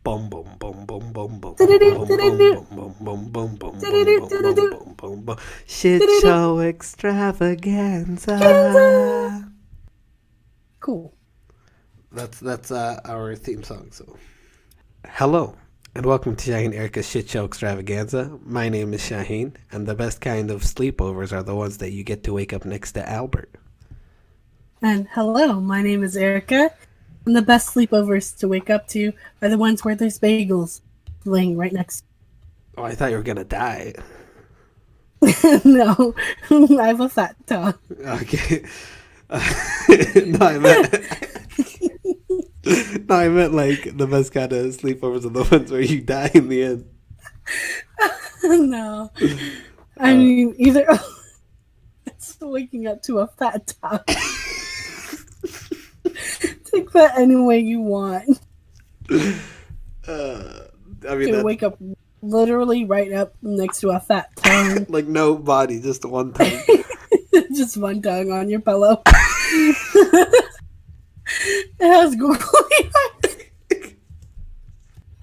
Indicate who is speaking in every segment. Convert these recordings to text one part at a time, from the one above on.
Speaker 1: Boom boom boom boom boom boom boom
Speaker 2: Do-do-do,
Speaker 1: boom
Speaker 2: do-do-do,
Speaker 1: boom boom boom boom boom boom
Speaker 2: do-do-do,
Speaker 1: boom boom
Speaker 2: do-do-do,
Speaker 1: boom boom boom. Shit
Speaker 2: do-do-do.
Speaker 1: show
Speaker 2: Kansas!
Speaker 1: extravaganza.
Speaker 2: Cool.
Speaker 1: That's our theme song. So hello and welcome to Shaheen Erica's Shit Show Extravaganza. My name is Shaheen, and the best kind of sleepovers are the ones that you get to wake up next to Albert.
Speaker 2: And hello, my name is Erica. And the best sleepovers to wake up to are the ones where there's bagels laying right next
Speaker 1: Oh, I thought you were gonna die.
Speaker 2: to No, I have a fat tongue.
Speaker 1: Okay. No, I meant. No, I meant like the best kind of sleepovers are the ones where you die in the end.
Speaker 2: No. I mean, either it's waking up to a fat tongue. Take that any way you want.
Speaker 1: I mean,
Speaker 2: To
Speaker 1: that
Speaker 2: wake up literally right up next to a fat tongue.
Speaker 1: like no body, just one tongue.
Speaker 2: Just one tongue on your pillow. It has googly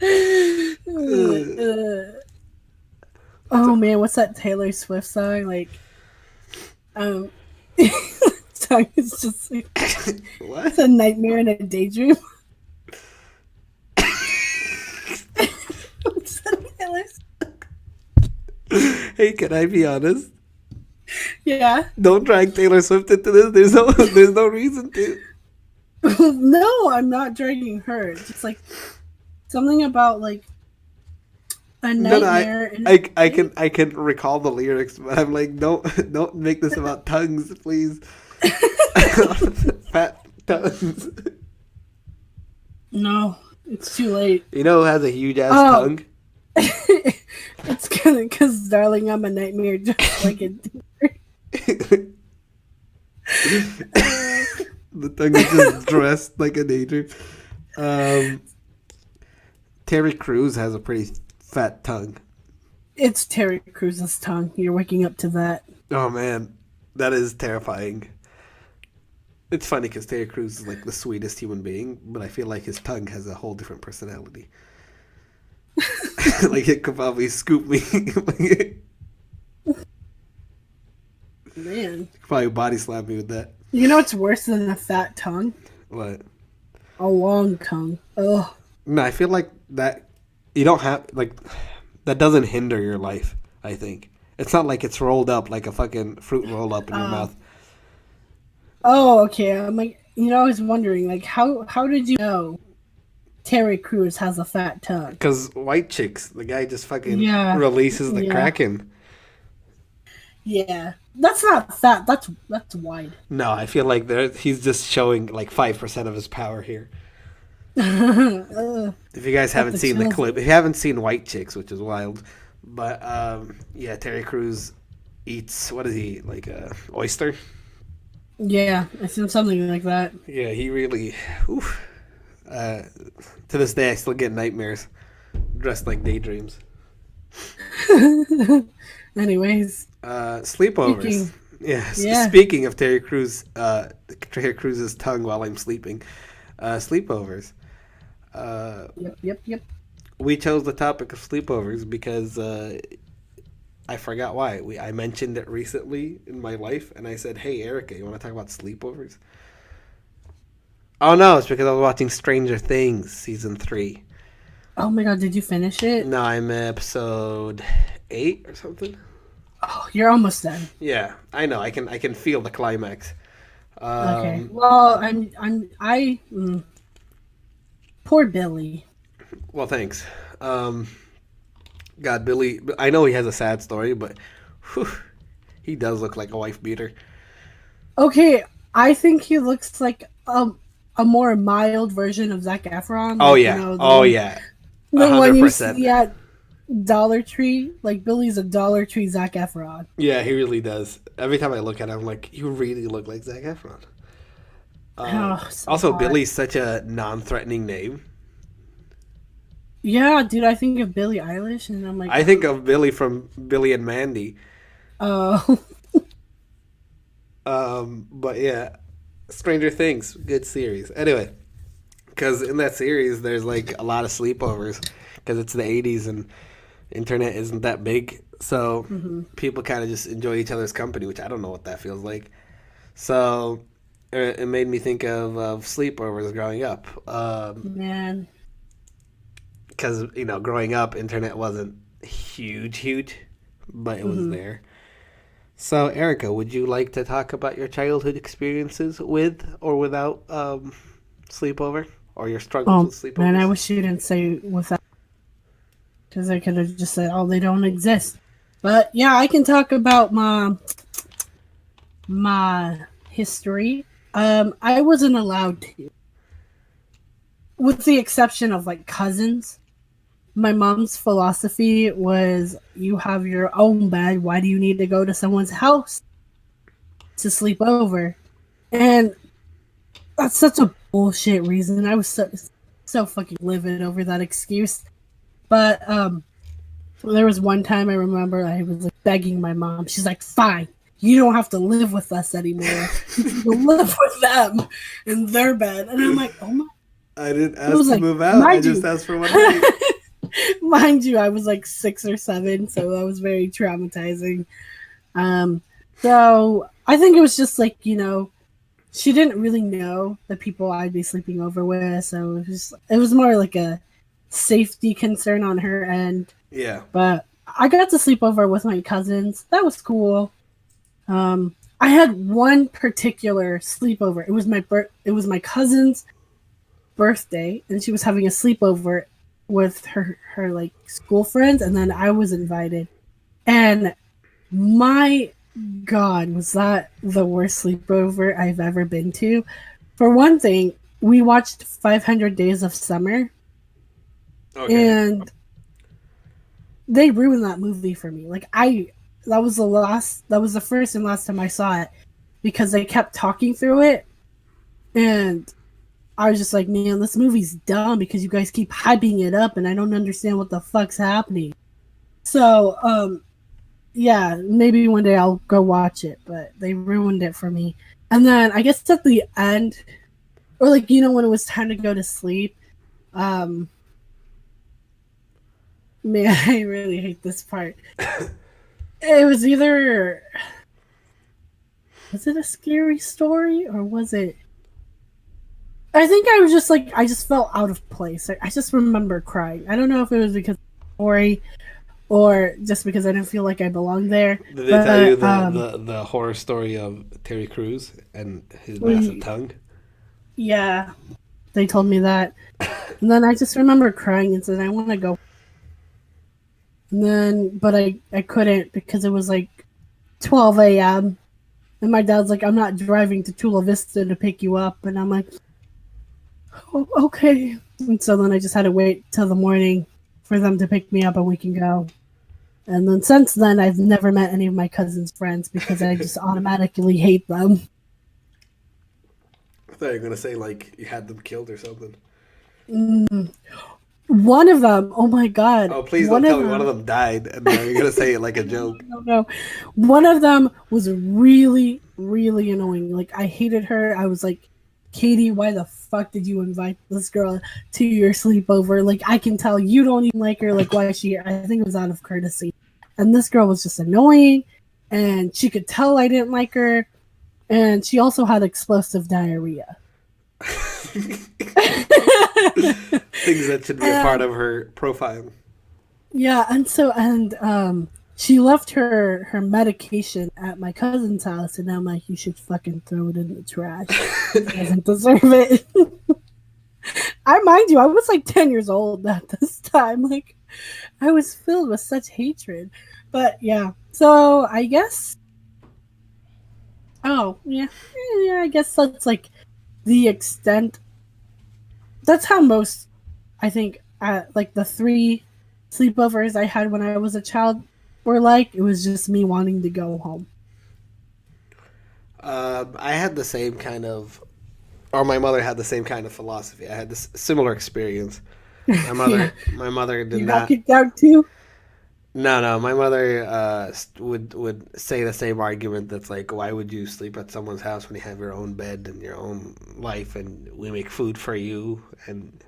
Speaker 2: eyes. Oh man, what's that Taylor Swift song? Like, song is just like,
Speaker 1: What?
Speaker 2: it's a nightmare and a daydream. What's that Taylor Swift?
Speaker 1: Hey, can I be honest?
Speaker 2: Yeah.
Speaker 1: Don't drag Taylor Swift into this. There's no reason to.
Speaker 2: No, I'm not dragging her. It's just like something about like a
Speaker 1: No,
Speaker 2: nightmare.
Speaker 1: I can recall the lyrics, but I'm like, don't make this about tongues, please. Fat tongues.
Speaker 2: No, it's too late.
Speaker 1: You know who has a huge ass tongue?
Speaker 2: It's because, darling, I'm a nightmare just like it.
Speaker 1: The tongue is just dressed like a daydream. Terry Crews has a pretty fat tongue.
Speaker 2: It's Terry Crews's tongue. You're waking up to that.
Speaker 1: Oh man, that is terrifying. It's funny because Terry Crews is like the sweetest human being, but I feel like his tongue has a whole different personality. Like it could probably scoop me.
Speaker 2: Man.
Speaker 1: Probably body slap me with that.
Speaker 2: You know what's worse than a fat tongue?
Speaker 1: What?
Speaker 2: A long tongue. Ugh.
Speaker 1: No, I feel like that you don't have like that doesn't hinder your life, I think. It's not like it's rolled up like a fucking fruit roll up in your mouth.
Speaker 2: Oh, okay. I'm like, I was wondering, like, how did you know Terry Crews has a fat tongue?
Speaker 1: Because white chicks, the guy just fucking
Speaker 2: Yeah.
Speaker 1: releases the Kraken.
Speaker 2: Yeah. That's not fat. That's wide.
Speaker 1: No, I feel like he's just showing like 5% of his power here. If you guys haven't seen the clip, if you haven't seen White Chicks, which is wild, but yeah, Terry Crews eats, what is he, like a oyster?
Speaker 2: Yeah, I seen something like that.
Speaker 1: Yeah, he really, oof. To this day, I still get nightmares dressed like daydreams.
Speaker 2: Anyways.
Speaker 1: Sleepovers. Speaking of Terry Crews, Terry Crews's tongue while I'm sleeping. Sleepovers.
Speaker 2: Yep.
Speaker 1: We chose the topic of sleepovers because I forgot why. I mentioned it recently in my life, and I said, "Hey, Erica, you want to talk about sleepovers?" Oh no, it's because I was watching Stranger Things season 3.
Speaker 2: Oh my god, did you finish it?
Speaker 1: No, I'm episode 8 or something.
Speaker 2: Oh, you're almost done.
Speaker 1: Yeah, I know. I can feel the climax.
Speaker 2: Okay. Well, poor Billy.
Speaker 1: Well, thanks. God, Billy. I know he has a sad story, but whew, he does look like a wife beater.
Speaker 2: Okay, I think he looks like a more mild version of Zac Efron.
Speaker 1: Oh
Speaker 2: like,
Speaker 1: yeah.
Speaker 2: The
Speaker 1: 100%.
Speaker 2: one you see at Dollar Tree. Like Billy's a Dollar Tree Zac Efron.
Speaker 1: Yeah, he really does. Every time I look at him, I'm like, you really look like Zac Efron.
Speaker 2: So
Speaker 1: also,
Speaker 2: hot.
Speaker 1: Billy's such a non-threatening name.
Speaker 2: Yeah, dude, I think of Billie Eilish, and I'm like,
Speaker 1: I think of Billy from Billy and Mandy.
Speaker 2: Oh.
Speaker 1: But yeah, Stranger Things, good series. Anyway, Because in that series, there's like a lot of sleepovers because it's the 80s and internet isn't that big. So
Speaker 2: Hmm.
Speaker 1: people kind of just enjoy each other's company, which I don't know what that feels like. So it made me think of sleepovers growing up.
Speaker 2: Man.
Speaker 1: Because, growing up, internet wasn't huge, but it was
Speaker 2: Hmm.
Speaker 1: there. So, Erica, would you like to talk about your childhood experiences with or without sleepover or your struggles
Speaker 2: Oh
Speaker 1: with
Speaker 2: man, I
Speaker 1: sleepovers?
Speaker 2: wish you didn't say without, because I could have just said, "Oh, they don't exist." But yeah, I can talk about my history. I wasn't allowed to, with the exception of like cousins. My mom's philosophy was, "You have your own bed. Why do you need to go to someone's house to sleep over?" And that's such a bullshit reason. I was so fucking livid over that excuse. But there was one time I remember I was like begging my mom. She's like, "Fine, you don't have to live with us anymore. You can go live with them in their bed." And I'm like, "Oh my!"
Speaker 1: I didn't
Speaker 2: It
Speaker 1: ask
Speaker 2: was
Speaker 1: to
Speaker 2: like,
Speaker 1: move out. I
Speaker 2: mind
Speaker 1: just
Speaker 2: you,
Speaker 1: asked for one night.
Speaker 2: mind you, I was like 6 or 7, so that was very traumatizing. Um, so I think it was just like, she didn't really know the people I'd be sleeping over with, so it was more like a safety concern on her end.
Speaker 1: Yeah.
Speaker 2: But I got to sleep over with my cousins. That was cool. I had one particular sleepover. It was my cousin's birthday, and she was having a sleepover with her like school friends, and then I was invited. And my God, was that the worst sleepover I've ever been to? For one thing, we watched 500 Days of Summer,
Speaker 1: Okay.
Speaker 2: and they ruined that movie for me. Like that was the first and last time I saw it because they kept talking through it, and I was just like, man, this movie's dumb because you guys keep hyping it up and I don't understand what the fuck's happening. So, yeah, maybe one day I'll go watch it, but they ruined it for me. And then I guess at the end, or like, when it was time to go to sleep, um, man, I really hate this part. It was either, was it a scary story or was it? I think I was just like, I just felt out of place. I just remember crying. I don't know if it was because of the story or just because I didn't feel like I belonged there.
Speaker 1: Did they tell you
Speaker 2: But
Speaker 1: the horror story of Terry Crews and his massive tongue?
Speaker 2: yeah, they told me that, and then I just remember crying and said I want to go. And then, but I couldn't because it was like 12 a.m. and my dad's like, "I'm not driving to Chula Vista to pick you up," and I'm like, "Oh, okay." And so then I just had to wait till the morning for them to pick me up and we can go. And then since then, I've never met any of my cousin's friends because I just automatically hate them.
Speaker 1: I thought you were gonna say like you had them killed or something.
Speaker 2: Mm. One of them, oh my god,
Speaker 1: Oh, please
Speaker 2: one
Speaker 1: don't
Speaker 2: of
Speaker 1: tell me one of
Speaker 2: them,
Speaker 1: them died, and now you're gonna say it like a joke.
Speaker 2: no, one of them was really, really annoying. Like I hated her. I was like, "Katie, why the fuck did you invite this girl to your sleepover? Like I can tell you don't even like her. Like why is she here?" I think it was out of courtesy. And this girl was just annoying, and she could tell I didn't like her, and she also had explosive diarrhea.
Speaker 1: Things that should be a part
Speaker 2: And
Speaker 1: of her profile.
Speaker 2: yeah, and she left her medication at my cousin's house, and I'm like, you should fucking throw it in the trash. She doesn't deserve it. I mind you, I was like 10 years old at this time. Like I was filled with such hatred. But yeah, so I guess. Oh yeah, yeah. I guess that's like the extent. That's how most, I think, like the 3 sleepovers I had when I was a child were like. It was just me wanting to go home.
Speaker 1: I had the same kind of, or my mother had the same kind of philosophy. I had this similar experience. My
Speaker 2: Yeah,
Speaker 1: mother, my mother did
Speaker 2: you got
Speaker 1: not.
Speaker 2: kicked out too.
Speaker 1: No, no. My mother would say the same argument. That's like, why would you sleep at someone's house when you have your own bed and your own life, and we make food for you? And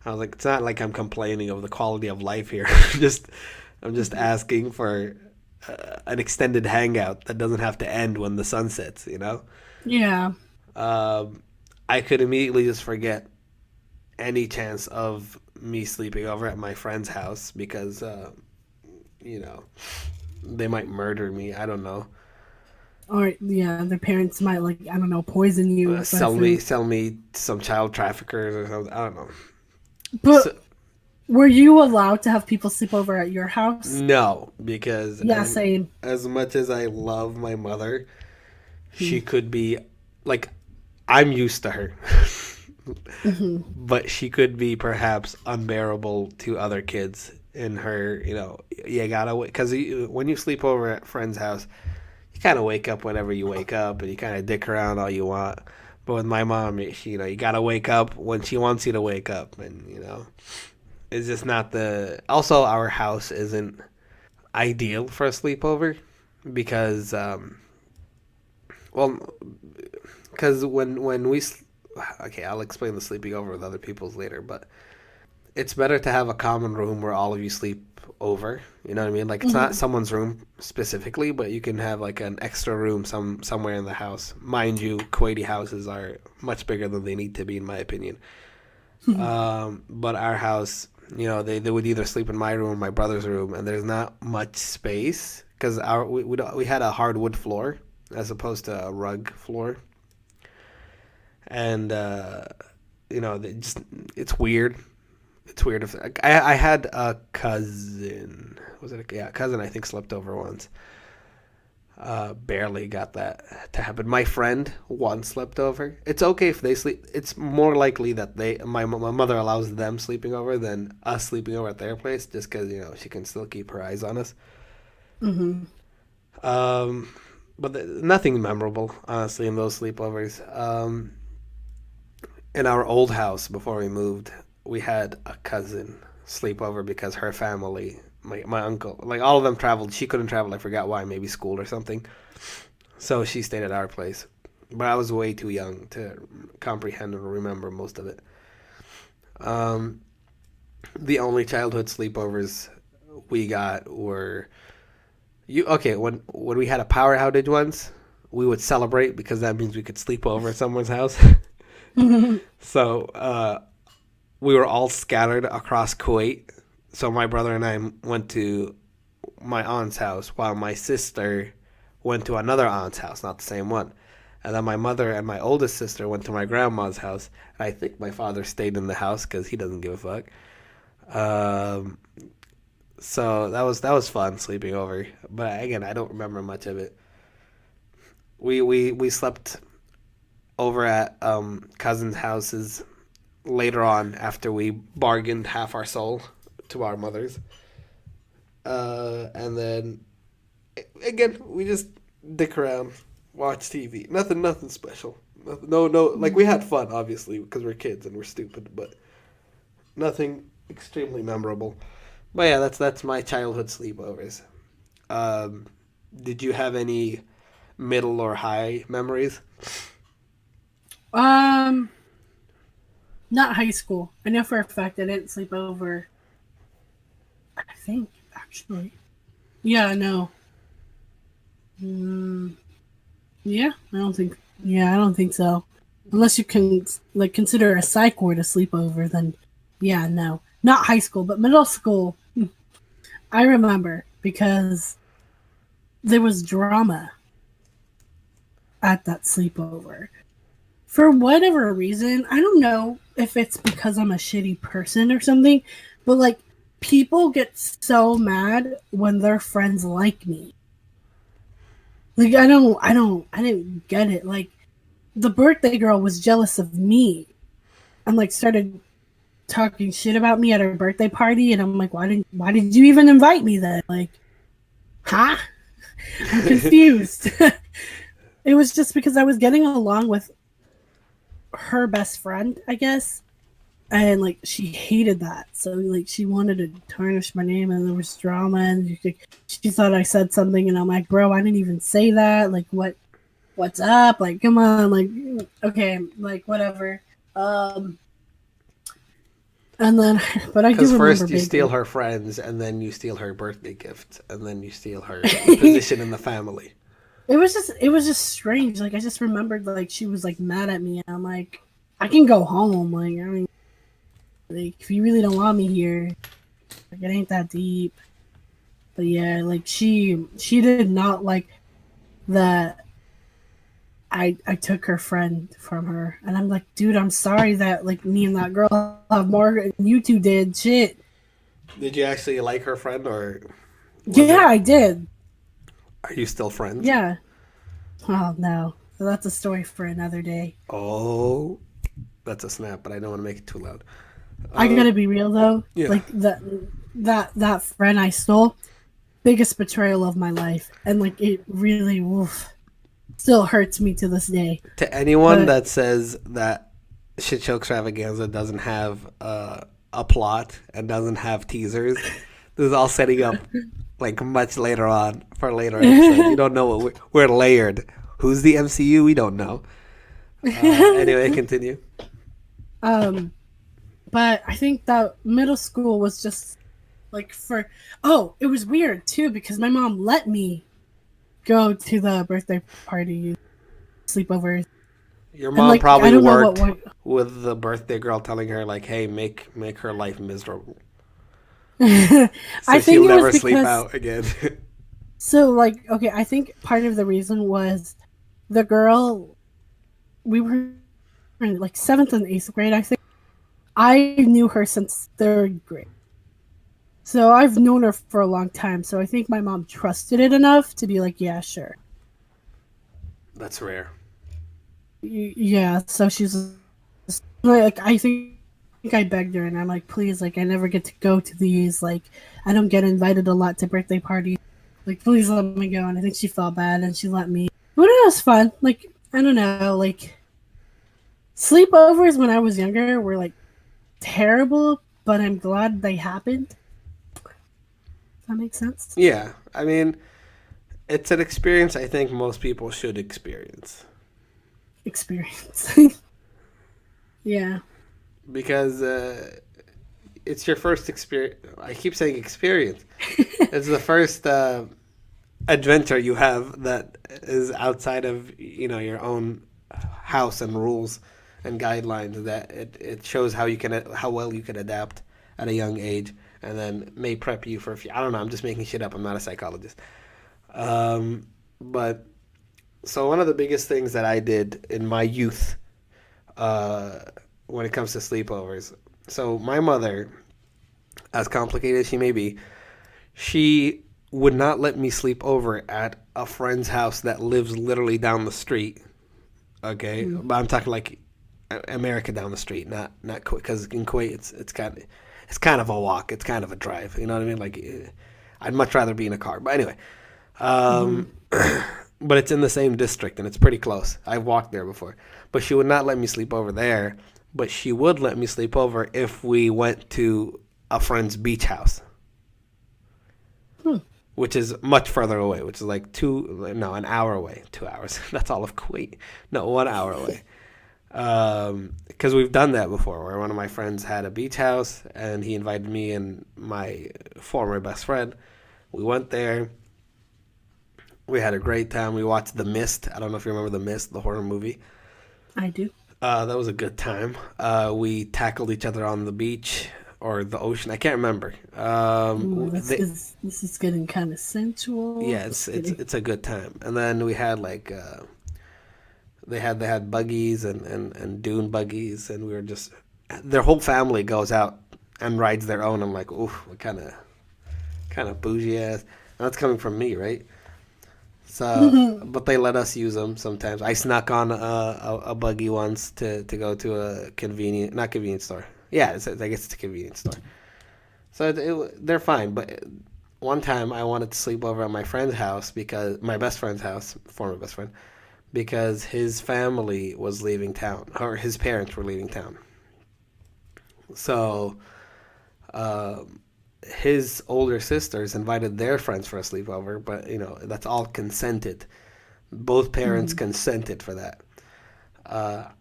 Speaker 1: I was like, it's not like I'm complaining of the quality of life here. just I'm just
Speaker 2: Mhm.
Speaker 1: asking for an extended hangout that doesn't have to end when the sun sets.
Speaker 2: Yeah.
Speaker 1: Um, I could immediately just forget any chance of me sleeping over at my friend's house because you know they might murder me. I don't know.
Speaker 2: Or yeah, their parents might like I don't know poison you with their food.
Speaker 1: Sell me to some child traffickers or something. I don't know.
Speaker 2: But
Speaker 1: So,
Speaker 2: were you allowed to have people sleep over at your house?
Speaker 1: no, because
Speaker 2: Yeah, same.
Speaker 1: as much as I love my mother,
Speaker 2: Hmm.
Speaker 1: she could be like I'm used to her.
Speaker 2: Hmm.
Speaker 1: But she could be perhaps unbearable to other kids in her, you gotta wait because when you sleep over at a friend's house, you kind of wake up whenever you wake up, and you kind of dick around all you want. But with my mom, you gotta wake up when she wants you to wake up, and it's just not the. Also, our house isn't ideal for a sleepover because, well, because when we, okay, I'll explain the sleeping over with other people's later, but it's better to have a common room where all of you sleep over. You know what I mean? Like it's not
Speaker 2: Hmm.
Speaker 1: someone's room specifically, but you can have like an extra room somewhere in the house. Mind you, Kuwaiti houses are much bigger than they need to be, in my opinion. But our house, they would either sleep in my room or my brother's room, and there's not much space because we had a hardwood floor as opposed to a rug floor, and just it's weird. It's weird if I had a cousin. Was it a cousin? I think slept over once. Barely got that to happen. My friend once slept over. It's okay if they sleep. It's more likely that my mother allows them sleeping over than us sleeping over at their place, just because she can still keep her eyes on us.
Speaker 2: Hmm.
Speaker 1: Um, but nothing memorable, honestly, in those sleepovers. In our old house before we moved, we had a cousin sleep over because her family, my uncle, like all of them traveled. She couldn't travel. I forgot why, maybe school or something. So she stayed at our place. But I was way too young to comprehend or remember most of it. Um, the only childhood sleepovers we got were you. Okay, when we had a power outage once, we would celebrate because that means we could sleep over at someone's house. So we were all scattered across Kuwait. So my brother and I went to my aunt's house while my sister went to another aunt's house, not the same one. And then my mother and my oldest sister went to my grandma's house. And I think my father stayed in the house because he doesn't give a fuck. So that was fun sleeping over. But again, I don't remember much of it. We slept over at cousins' houses later on after we bargained half our soul to our mothers. And then again, we just dick around, watch TV. Nothing special. No, no. Like we had fun, obviously, because we're kids and we're stupid, but nothing extremely memorable. But yeah, that's my childhood sleepovers. Um, did you have any middle or high memories?
Speaker 2: um, Not high school. I know for a fact I didn't sleep over. I think actually. Yeah, no. Mm, yeah, I don't think. Yeah, I don't think so. Unless you can like consider a psych ward a sleepover, then yeah, no. Not high school, but middle school. I remember because there was drama at that sleepover. For whatever reason, I don't know if it's because I'm a shitty person or something, but like people get so mad when their friends like me. Like I didn't get it. Like the birthday girl was jealous of me and like started talking shit about me at her birthday party, and I'm like, why did you even invite me then? Like, huh? I'm confused. It was just because I was getting along with her best friend, I guess. and like she hated that, so like she wanted to tarnish my name, and there was drama, and she thought I said something, and I'm like, bro, I didn't even say that. Like, what's up? Like, come on, like, okay, like whatever. Um, and then, but I do
Speaker 1: Because
Speaker 2: remember
Speaker 1: first you steal
Speaker 2: vaguely.
Speaker 1: her friends, and then you steal her birthday gift, and then you steal her position in the family.
Speaker 2: It was just strange. Like I just remembered like she was like mad at me, and I'm like, I can go home. Like I mean, like if you really don't want me here, like it ain't that deep. But yeah, like she did not like that I took her friend from her, and I'm like, dude, I'm sorry that like me and that girl have more than you two did. Shit.
Speaker 1: Did you actually like her friend, or was
Speaker 2: Yeah,
Speaker 1: it?
Speaker 2: I did.
Speaker 1: Are you still friends?
Speaker 2: Yeah. Oh no, so that's a story for another day.
Speaker 1: Oh, that's a snap, but I don't want to make it too loud.
Speaker 2: I
Speaker 1: Uh,
Speaker 2: gotta be real though.
Speaker 1: yeah.
Speaker 2: Like that friend I stole, biggest betrayal of my life, and like it really still hurts me to this day.
Speaker 1: To anyone
Speaker 2: But
Speaker 1: that says that Shitshow Extravaganza doesn't have a plot and doesn't have teasers, this is all setting up like much later on for later episodes. You don't know what we're layered. Who's the MCU? We don't know. Anyway, continue.
Speaker 2: um, but I think that middle school was just like for oh, it was weird too because my mom let me go to the birthday party sleepovers,
Speaker 1: Your
Speaker 2: and
Speaker 1: mom
Speaker 2: like I
Speaker 1: probably
Speaker 2: don't know what
Speaker 1: worked
Speaker 2: what.
Speaker 1: with the birthday girl, telling her like, "Hey, make her life miserable, so
Speaker 2: I
Speaker 1: she'll
Speaker 2: think it was
Speaker 1: never sleep
Speaker 2: because
Speaker 1: out again."
Speaker 2: so like okay, I think part of the reason was the girl we were in like seventh and eighth grade. I think I knew her since third grade. So I've known her for a long time. So I think my mom trusted it enough to be like, yeah, sure.
Speaker 1: That's rare.
Speaker 2: Yeah. So she's like, I think I begged her, and I'm like, please, like, I never get to go to these. Like, I don't get invited a lot to birthday parties. Like, please let me go. And I think she felt bad, and she let me. But it was fun. Like, I don't know. Like, sleepovers when I was younger were like terrible, but I'm glad they happened. Does that make sense?
Speaker 1: Yeah, I mean, it's an experience I think most people should experience
Speaker 2: Experience. Yeah.
Speaker 1: because it's your first experience. I keep saying experience. It's the first adventure you have that is outside of your own house and rules and guidelines. That it shows how well you can adapt at a young age, and then may prep you for a few. I don't know. I'm just making shit up. I'm not a psychologist. But so one of the biggest things that I did in my youth, uh, when it comes to sleepovers. So my mother, as complicated as she may be, she would not let me sleep over at a friend's house that lives literally down the street. Okay,
Speaker 2: Mm.
Speaker 1: but I'm talking like America down the street, not Kuwait, because in Kuwait it's kind of a walk, it's kind of a drive. You know what I mean? Like I'd much rather be in a car. But anyway,
Speaker 2: Mm-hmm.
Speaker 1: um, but it's in the same district and it's pretty close. I've walked there before, but she would not let me sleep over there. But she would let me sleep over if we went to a friend's beach house,
Speaker 2: Hmm.
Speaker 1: which is much further away, which is like an hour away, 2 hours. That's all of Kuwait. No, 1 hour away. Because we've done that before, where one of my friends had a beach house, and he invited me and my former best friend. We went there. We had a great time. We watched The Mist. I don't know if you remember The Mist, the horror movie.
Speaker 2: I do.
Speaker 1: That was a good time. We tackled each other on the beach or the ocean. I can't remember.
Speaker 2: Ooh, this is getting kind of sensual.
Speaker 1: Yeah, it's
Speaker 2: Just
Speaker 1: it's
Speaker 2: kidding.
Speaker 1: it's a good time. And then we had like they had buggies and dune buggies, and we were just their whole family goes out and rides their own. I'm like, ooh, what kind of bougie ass. And that's coming from me, right? So, but they let us use them sometimes. I snuck on a buggy once to go to a not convenience store. Yeah, I guess it's a convenience store. So they're fine. But one time I wanted to sleep over at my friend's house, because my best friend's house, former best friend, because his family was leaving town, or his parents were leaving town. So his older sisters invited their friends for a sleepover, but that's all consented. Both parents
Speaker 2: Mm.
Speaker 1: consented for that.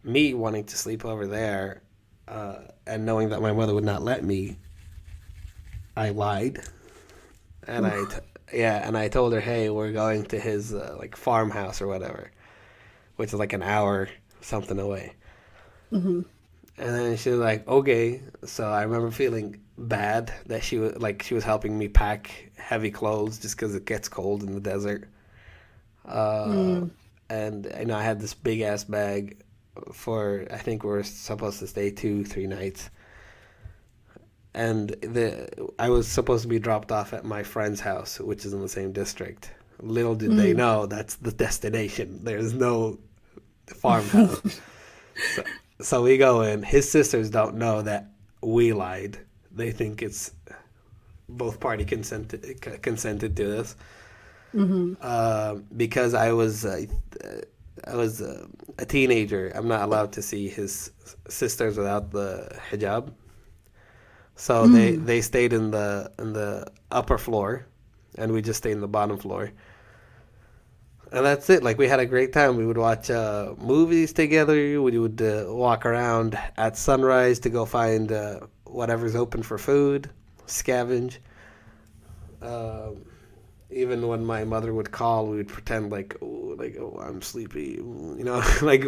Speaker 1: Me wanting to sleep over there, and knowing that my mother would not let me, I lied, and
Speaker 2: Oof.
Speaker 1: I told her, hey, we're going to his like farmhouse or whatever, which is like an hour something away.
Speaker 2: Hmm.
Speaker 1: And then she was like, okay. So I remember feeling bad that she was helping me pack heavy clothes just because it gets cold in the desert. Uh,
Speaker 2: Mm.
Speaker 1: and I had this big ass bag for, I think we were supposed to stay 2, 3 nights, and the I was supposed to be dropped off at my friend's house, which is in the same district. Little did they
Speaker 2: Mm.
Speaker 1: know that's the destination. There's no farmhouse. So, so we go in. His sisters don't know that we lied. They think it's both party consented to this.
Speaker 2: Hmm.
Speaker 1: Because I was a teenager. I'm not allowed to see his sisters without the hijab. So they
Speaker 2: Mm.
Speaker 1: they stayed in the upper floor, and we just stayed in the bottom floor. And that's it. Like we had a great time. We would watch movies together. We would walk around at sunrise to go find whatever's open for food, scavenge. Um, Even when my mother would call, we would pretend like, I'm sleepy, like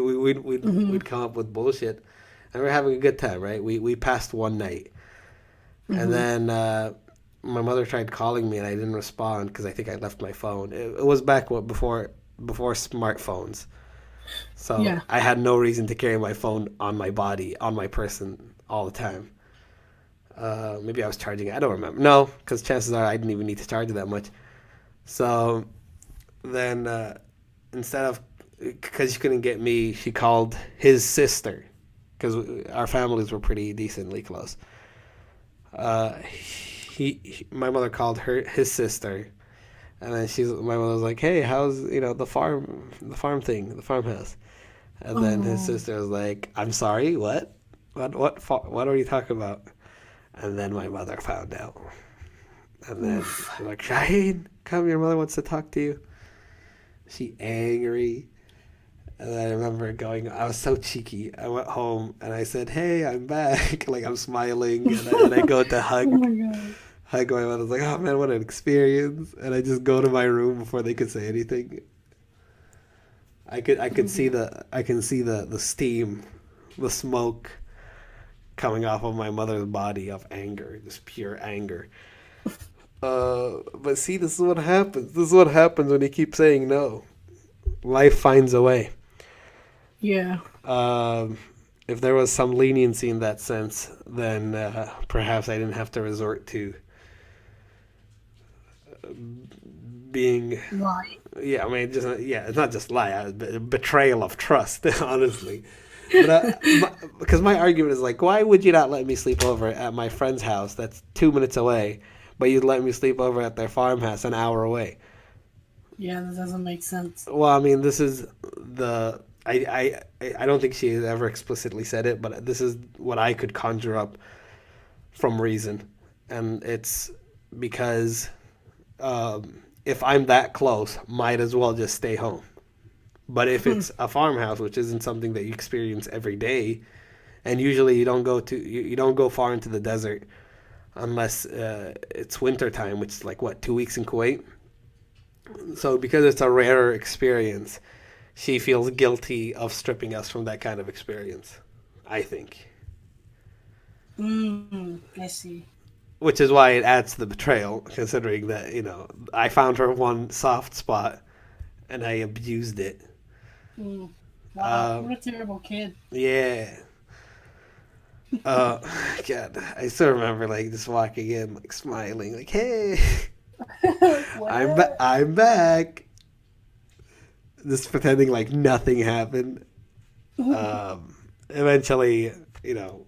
Speaker 2: Hmm.
Speaker 1: we'd come up with bullshit, and we're having a good time, right? We passed one night, and
Speaker 2: Hmm.
Speaker 1: then my mother tried calling me, and I didn't respond because I think I left my phone. It was back before smartphones, so
Speaker 2: Yeah.
Speaker 1: I had no reason to carry my phone on my body, on my person all the time. Maybe I was charging it. I don't remember. No, because chances are I didn't even need to charge it that much. So then instead of, because she couldn't get me, she called his sister, because our families were pretty decently close. My mother called his sister, and then my mother was like, "Hey, how's the farm thing, the farmhouse?" And then his
Speaker 2: Oh.
Speaker 1: sister was like, "I'm sorry, what are you talking about?" And then my mother found out, and then
Speaker 2: Oof.
Speaker 1: she's like, "Shaheen, come, your mother wants to talk to you." She angry. And I remember I was so cheeky. I went home and I said, "Hey, I'm back." Like I'm smiling, and I go to
Speaker 2: Oh my god.
Speaker 1: hug my mother. I was like, "Oh man, what an experience!" And I just go to my room before they could say anything. I can see the steam, the smoke coming off of my mother's body of anger, just pure anger. But see, this is what happens. This is what happens when you keep saying no. Life finds a way.
Speaker 2: Yeah.
Speaker 1: Um, if there was some leniency in that sense, then perhaps I didn't have to resort to being.
Speaker 2: Why?
Speaker 1: Yeah, I mean, it's not just lie, betrayal of trust, honestly. But because my argument is like, why would you not let me sleep over at my friend's house that's 2 minutes away, but you'd let me sleep over at their farmhouse an hour away?
Speaker 2: Yeah, that doesn't make sense.
Speaker 1: Well, I mean, this is the I don't think she has ever explicitly said it, but this is what I could conjure up from reason, and it's because if I'm that close, might as well just stay home. But if
Speaker 2: Hmm.
Speaker 1: it's a farmhouse, which isn't something that you experience every day, and usually you don't go far into the desert unless it's winter time, which is like what 2 weeks in Kuwait. So because it's a rarer experience, she feels guilty of stripping us from that kind of experience. I think,
Speaker 2: I see.
Speaker 1: which is why it adds to the betrayal, considering that I found her one soft spot and I abused it.
Speaker 2: Mm. Wow,
Speaker 1: Uh,
Speaker 2: what a terrible kid.
Speaker 1: yeah. Uh, God, I still remember like just walking in, like smiling, like, "Hey,
Speaker 2: What?
Speaker 1: I'm back," just pretending like nothing happened. Eventually, you know,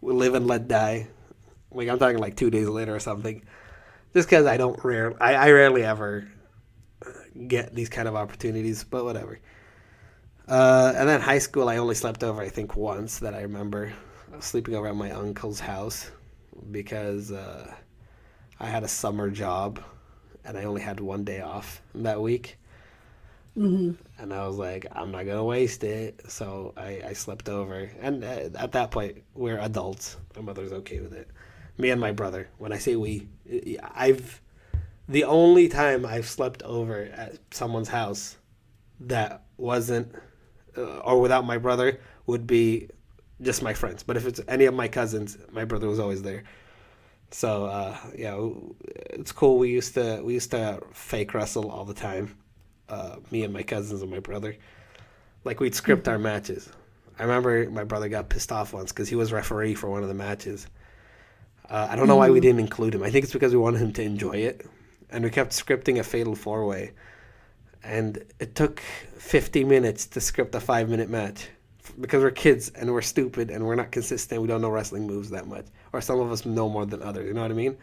Speaker 1: we live and let die. Like I'm talking like 2 days later or something. Just because I rarely ever get these kind of opportunities, but whatever. And then high school, I only slept over I think once that I remember. sleeping over at my uncle's house because I had a summer job and I only had 1 day off that week.
Speaker 2: Hmm.
Speaker 1: And I was like, I'm not gonna waste it, so I slept over. And at that point, we're adults. My mother's okay with it. Me and my brother. When I say we, I've the only time I've slept over at someone's house that wasn't or without my brother would be just my friends. But if it's any of my cousins, my brother was always there. So yeah, it's cool. We used to fake wrestle all the time. Me and my cousins and my brother. Like we'd script our matches. I remember my brother got pissed off once because he was referee for one of the matches. I don't know why we
Speaker 2: Hmm.
Speaker 1: didn't include him. I think it's because we wanted him to enjoy it, and we kept scripting a fatal four way, and it took 50 minutes to script a 5 minute match because we're kids and we're stupid and we're not consistent. We don't know wrestling moves that much, or some of us know more than others. You know what I mean?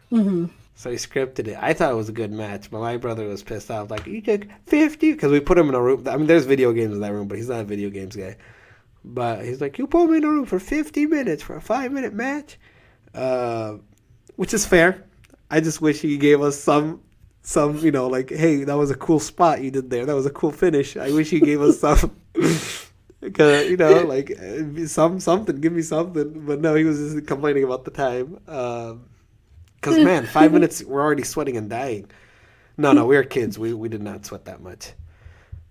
Speaker 2: Hmm.
Speaker 1: So he scripted it. I thought it was a good match, but my brother was pissed off. Like, you took 50? Because we put him in a room. I mean, there's video games in that room, but he's not a video games guy. But he's like, you put me in a room for 50 minutes for a 5 minute match? Uh, which is fair. I just wish he gave us some, like, hey, that was a cool spot you did there. That was a cool finish. I wish he gave us some. Because, like, something, give me something. But no, he was just complaining about the time. Because, man, 5 minutes, we're already sweating and dying. No, we were kids. We did not sweat that much.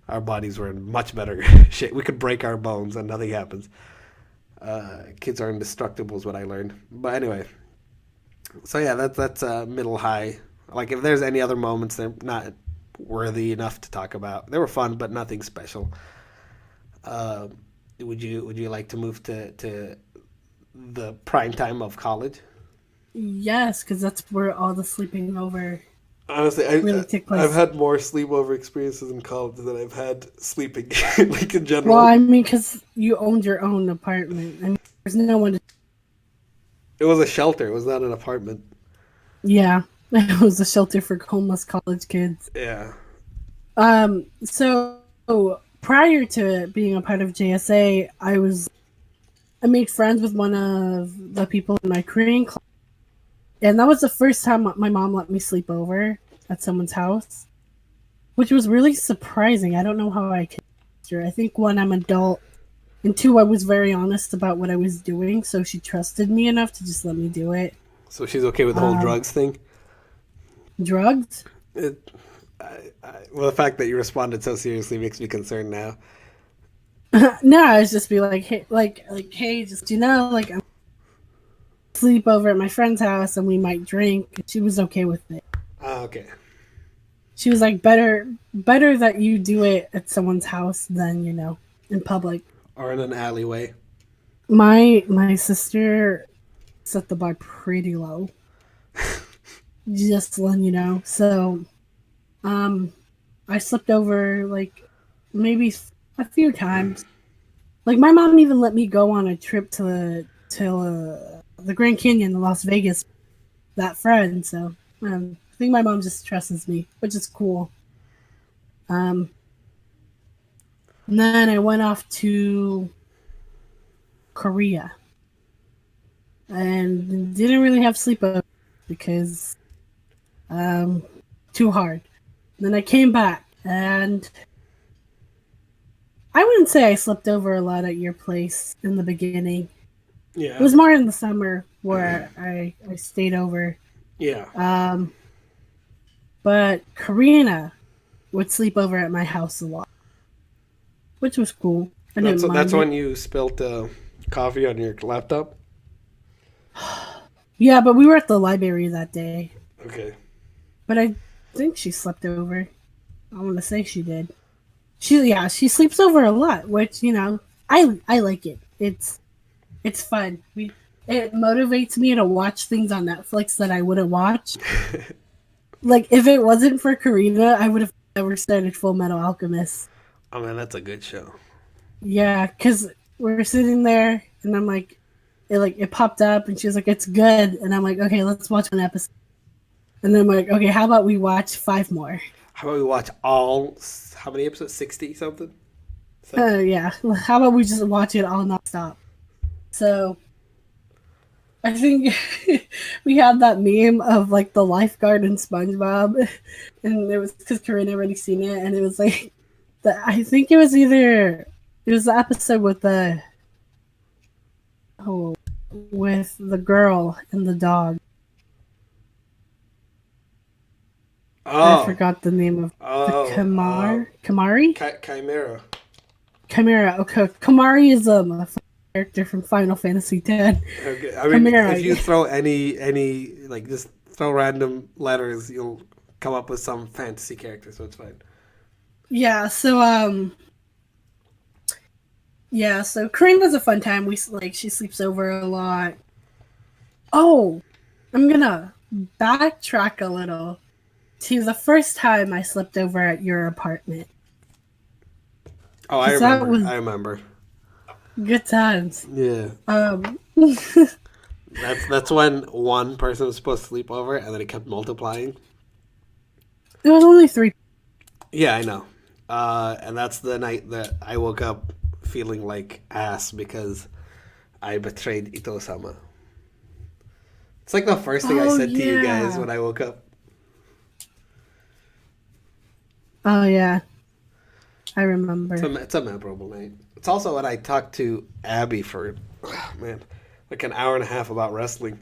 Speaker 1: Our bodies were in much better shape. We could break our bones and nothing happens. Kids are indestructible is what I learned. But anyway, so yeah, that's middle high. Like if there's any other moments, they're not worthy enough to talk about. They were fun, but nothing special. Uh, would you like to move to the prime time of college?
Speaker 2: Yes, because that's where all the sleeping over
Speaker 1: Honestly,
Speaker 2: really took
Speaker 1: I've
Speaker 2: place.
Speaker 1: had more sleepover experiences in college than I've had sleeping, like in
Speaker 2: Well,
Speaker 1: general.
Speaker 2: I mean, because you owned your own apartment. I mean, there's no one to.
Speaker 1: It was a shelter. It was not an apartment.
Speaker 2: Yeah, it was a shelter for homeless college kids.
Speaker 1: Yeah.
Speaker 2: So prior to being a part of JSA, I made friends with one of the people in my Korean class, and that was the first time my mom let me sleep over at someone's house, which was really surprising. I don't know how I could. I think one, I'm adult, and two, I was very honest about what I was doing, so she trusted me enough to just let me do it.
Speaker 1: So she's okay with the whole
Speaker 2: Um,
Speaker 1: drugs thing.
Speaker 2: Drugs?
Speaker 1: It, well, the fact that you responded so seriously makes me concerned now.
Speaker 2: No, I was just be like, hey, hey, just like I'm sleep over at my friend's house and we might drink. She was okay with it.
Speaker 1: Ah, okay.
Speaker 2: She was like, better that you do it at someone's house than in public.
Speaker 1: Or in an alleyway.
Speaker 2: My sister set the bar pretty low, just to let you know. So, um, I slept over like maybe a few times. Like my mom even let me go on a trip to the Grand Canyon in Las Vegas. That friend, so I think my mom just trusts me, which is cool. Um, and then I went off to Korea and didn't really have sleepovers because um, too hard. And then I came back and I wouldn't say I slept over a lot at your place in the beginning. It
Speaker 1: Yeah.
Speaker 2: was more in the summer where I stayed over.
Speaker 1: Yeah.
Speaker 2: Um, but Karina would sleep over at my house a lot, which was cool. I
Speaker 1: That's
Speaker 2: didn't
Speaker 1: that's
Speaker 2: mind it.
Speaker 1: when you spilt coffee on your laptop.
Speaker 2: Yeah, but we were at the library that day.
Speaker 1: Okay.
Speaker 2: But I think she slept over. I want to say she did. She sleeps over a lot, which I like it. It's fun. It motivates me to watch things on Netflix that I wouldn't watch. Like if it wasn't for Karina, I would have never started Full Metal Alchemist.
Speaker 1: Oh man, that's a good show.
Speaker 2: Yeah, because we're sitting there and I'm like, it popped up and she was like, "It's good," and I'm like, "Okay, let's watch an episode." And then I'm like, "Okay, how about we watch five more?"
Speaker 1: How about we watch all? How many episodes? 60 something.
Speaker 2: Yeah, how about we just watch it all nonstop? So I think we had that meme of like the lifeguard in SpongeBob, and it was because Corinne already seen it, and it was like I think it was the episode with the with the girl and the dog. I
Speaker 1: Oh,
Speaker 2: forgot the name of the
Speaker 1: oh,
Speaker 2: Kamari?
Speaker 1: Chimera.
Speaker 2: Chimera. Okay, Kamari is a character from Final Fantasy X.
Speaker 1: Okay. I mean,
Speaker 2: Chimera.
Speaker 1: if you throw any like just throw random letters, you'll come up with some fantasy character, so it's fine.
Speaker 2: Yeah. So Corinne was a fun time. We like she sleeps over a lot. Oh, I'm gonna backtrack a little to the first time I slept over at your apartment.
Speaker 1: Oh, I
Speaker 2: Because that
Speaker 1: remember.
Speaker 2: was
Speaker 1: I remember.
Speaker 2: good times.
Speaker 1: Yeah.
Speaker 2: It
Speaker 1: That's when one person was supposed to sleep over, and then it kept multiplying.
Speaker 2: was only three.
Speaker 1: Yeah, I know. And that's the night that I woke up feeling like ass because I betrayed Ito-sama. It's like the first thing I
Speaker 2: Oh
Speaker 1: said to you guys
Speaker 2: yeah.
Speaker 1: when I woke up.
Speaker 2: Oh yeah. I remember.
Speaker 1: It's a memorable night. It's also when I talked to Abby for, man, like an hour and a half about wrestling.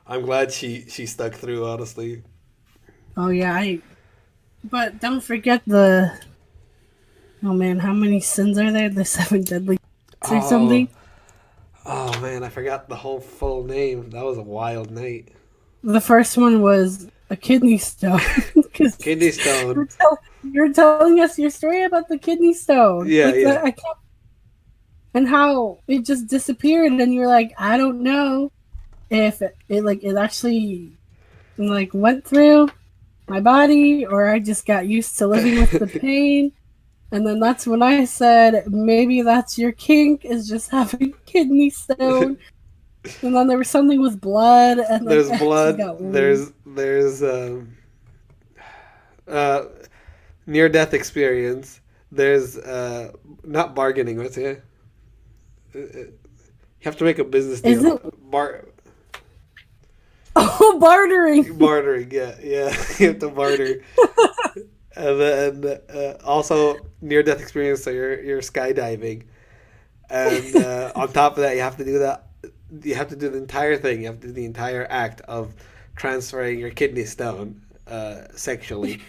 Speaker 1: I'm glad she stuck through, honestly.
Speaker 2: Oh yeah. But don't forget the. Oh man, how many sins are there? The seven deadly sins or
Speaker 1: Oh,
Speaker 2: something.
Speaker 1: oh man, I forgot the whole full name. That was a wild night.
Speaker 2: The first one was a kidney stone. Because
Speaker 1: Kidney stone.
Speaker 2: you're telling us your story about the kidney stone.
Speaker 1: Yeah,
Speaker 2: Like
Speaker 1: yeah.
Speaker 2: I can't, and how it just disappeared, and you're like, I don't know if it actually like went through my body or I just got used to living with the pain. And then that's when I said maybe that's your kink is just having kidney stone. And then there was something with blood, and like
Speaker 1: There's
Speaker 2: I actually
Speaker 1: blood.
Speaker 2: got weird.
Speaker 1: There's uh, near death experience. There's not bargaining. What's it? You have to make a business
Speaker 2: Is
Speaker 1: deal.
Speaker 2: it bartering?
Speaker 1: Bartering. Yeah, yeah. You have to barter. And then also near death experience. So you're skydiving, and on top of that, you have to do that. You have to do the entire thing. You have to do the entire act of transferring your kidney stone sexually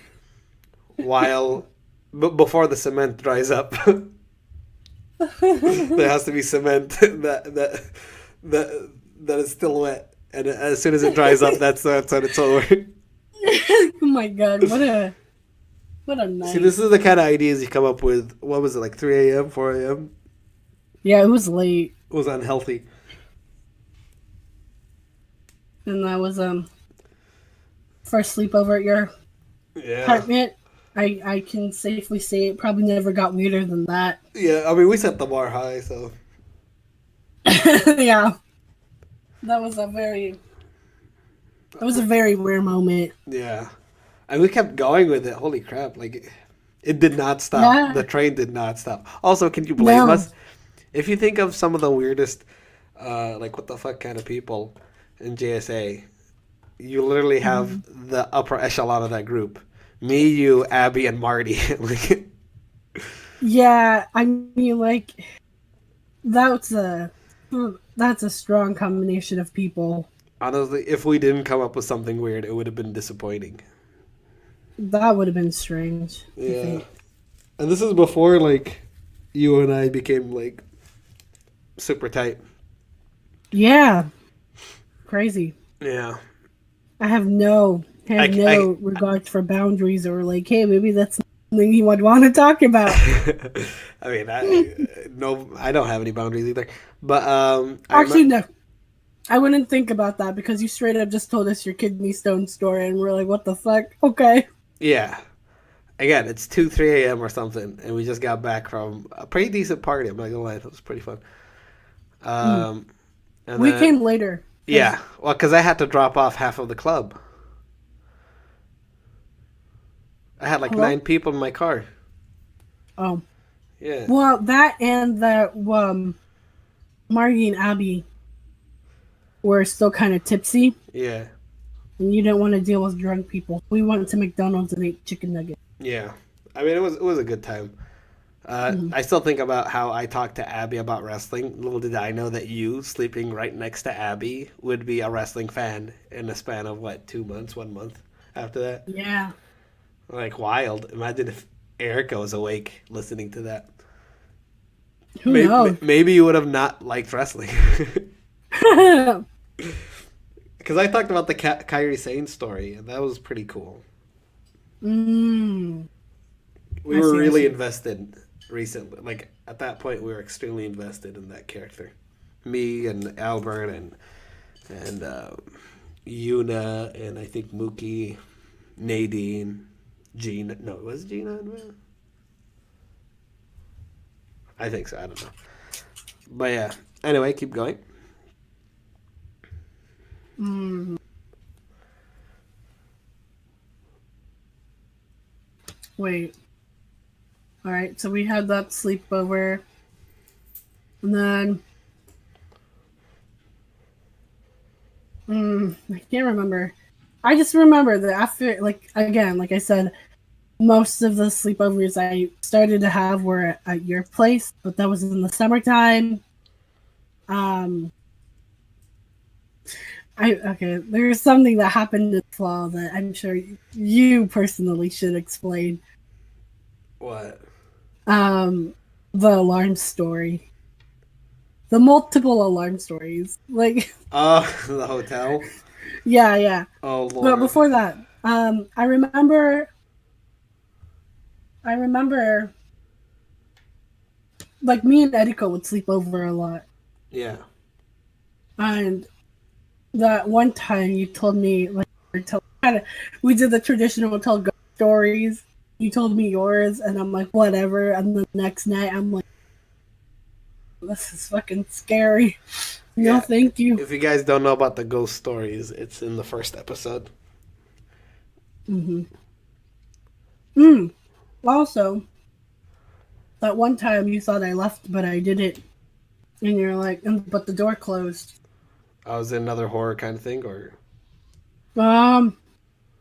Speaker 1: while before the cement dries up. There has to be cement that that is still wet, and as soon as it dries up, that's when it's over.
Speaker 2: Oh my god, what a
Speaker 1: See,
Speaker 2: night.
Speaker 1: this is the kind of ideas you come up with. What was it, like 3 a.m., 4 a.m.?
Speaker 2: Yeah, it was late.
Speaker 1: It was unhealthy.
Speaker 2: And that was first sleepover at your
Speaker 1: Yeah.
Speaker 2: apartment. I can safely say it probably never got weirder than that.
Speaker 1: Yeah, I mean, we set the bar high, so.
Speaker 2: Yeah. That was a very rare moment.
Speaker 1: Yeah. And we kept going with it. Holy crap. Like, it did not stop.
Speaker 2: Yeah.
Speaker 1: The train did not stop. Also, can you blame
Speaker 2: No.
Speaker 1: us? If you think of some of the weirdest, like, what the fuck kind of people in JSA, you literally have the upper echelon of that group. Me, you, Abby, and Marty. Like,
Speaker 2: Yeah, I mean like that's a that's a strong combination of people.
Speaker 1: honestly, if we didn't come up with something weird, it would have been disappointing.
Speaker 2: That would have been strange, I
Speaker 1: Yeah.
Speaker 2: think.
Speaker 1: And this is before, like, you and I became, like, super tight.
Speaker 2: Yeah. Crazy.
Speaker 1: Yeah.
Speaker 2: I have no
Speaker 1: I
Speaker 2: regards for boundaries or like, hey, maybe that's something you would want to talk about.
Speaker 1: I mean, no, I don't have any boundaries either. But I
Speaker 2: Actually,
Speaker 1: remember,
Speaker 2: no. I wouldn't think about that because you straight up just told us your kidney stone story and we're like, what the fuck? Okay.
Speaker 1: yeah. Again, it's 2, 3 a.m. or something, and we just got back from a pretty decent party. I'm not gonna lie, it was pretty fun.
Speaker 2: Mm.
Speaker 1: Um, and
Speaker 2: We
Speaker 1: then
Speaker 2: came later.
Speaker 1: yeah, well, because I had to drop off half of the club. I had like
Speaker 2: Hello?
Speaker 1: 9 people in my car.
Speaker 2: Oh.
Speaker 1: Yeah.
Speaker 2: Well, that and that Margie and Abby were still kind of tipsy,
Speaker 1: Yeah.
Speaker 2: and you didn't want to deal with drunk people. We went to McDonald's and ate chicken nuggets.
Speaker 1: Yeah. I mean, it was a good time.
Speaker 2: Mhm.
Speaker 1: I still think about how I talked to Abby about wrestling. Little did I know that you, sleeping right next to Abby, would be a wrestling fan in a span of what, 2 months, 1 month after that?
Speaker 2: Yeah.
Speaker 1: Like wild. Imagine if Erica was awake listening to that.
Speaker 2: Who knows?
Speaker 1: Maybe you would have not liked wrestling. Because I talked about the Kyrie Sane story, and that was pretty cool.
Speaker 2: mm,
Speaker 1: We
Speaker 2: I
Speaker 1: were
Speaker 2: see. I
Speaker 1: really
Speaker 2: see.
Speaker 1: invested recently. Like at that point, we were extremely invested in that character. Me and Albert and Yuna and I think Mookie, Nadine, Gina. No, was Gina in there? I think so. I don't know. But yeah. Anyway, keep going.
Speaker 2: Mm, wait. All right. So we had that sleepover, and then I can't remember. I just remember that after, like again, like I said, most of the sleepovers I started to have were at your place, but that was in the summertime. Um, there's something that happened this fall that I'm sure you personally should explain.
Speaker 1: What?
Speaker 2: Um, the alarm story, the multiple alarm stories, like
Speaker 1: The hotel.
Speaker 2: yeah, yeah.
Speaker 1: Oh
Speaker 2: But
Speaker 1: Lord.
Speaker 2: before that, I remember, like me and Erika would sleep over a lot,
Speaker 1: Yeah.
Speaker 2: and that one time you told me like kind of we did the traditional tell ghost stories. You told me yours, and I'm like whatever. And the next night, I'm like, this is fucking scary. No,
Speaker 1: Yeah.
Speaker 2: thank you.
Speaker 1: If you guys don't know about the ghost stories, it's in the first episode.
Speaker 2: Mm-hmm. Also, that one time you thought I left, but I didn't, and you're like, but the door closed.
Speaker 1: Oh, is it another horror kind of thing,
Speaker 2: Um,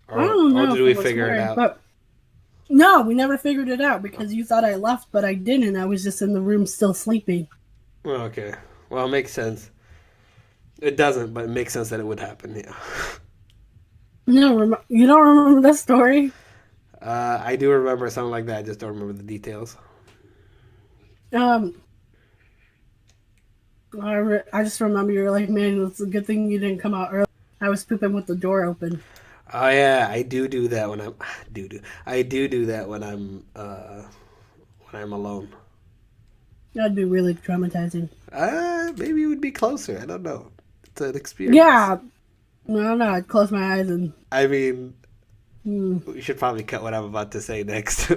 Speaker 2: I don't
Speaker 1: or
Speaker 2: know
Speaker 1: did
Speaker 2: if it
Speaker 1: we
Speaker 2: was
Speaker 1: figure it
Speaker 2: horror,
Speaker 1: out?
Speaker 2: but no, we never figured it out because you thought I left, but I didn't. I was just in the room still sleeping.
Speaker 1: Oh, okay. Well, it makes sense. It doesn't, but it makes sense that it would happen. Yeah.
Speaker 2: No, you don't remember that story?
Speaker 1: I do remember something like that. I just don't remember the details.
Speaker 2: Um, I just remember you were like, man, it's a good thing you didn't come out early. I was pooping with the door open.
Speaker 1: Oh yeah, I do that when I'm I do that when I'm alone.
Speaker 2: That'd be really traumatizing.
Speaker 1: Maybe it would be closer. I don't know. It's an experience.
Speaker 2: Yeah, no, no, I'd close my eyes and.
Speaker 1: I mean,
Speaker 2: Hmm.
Speaker 1: we should probably cut what I'm about to say next.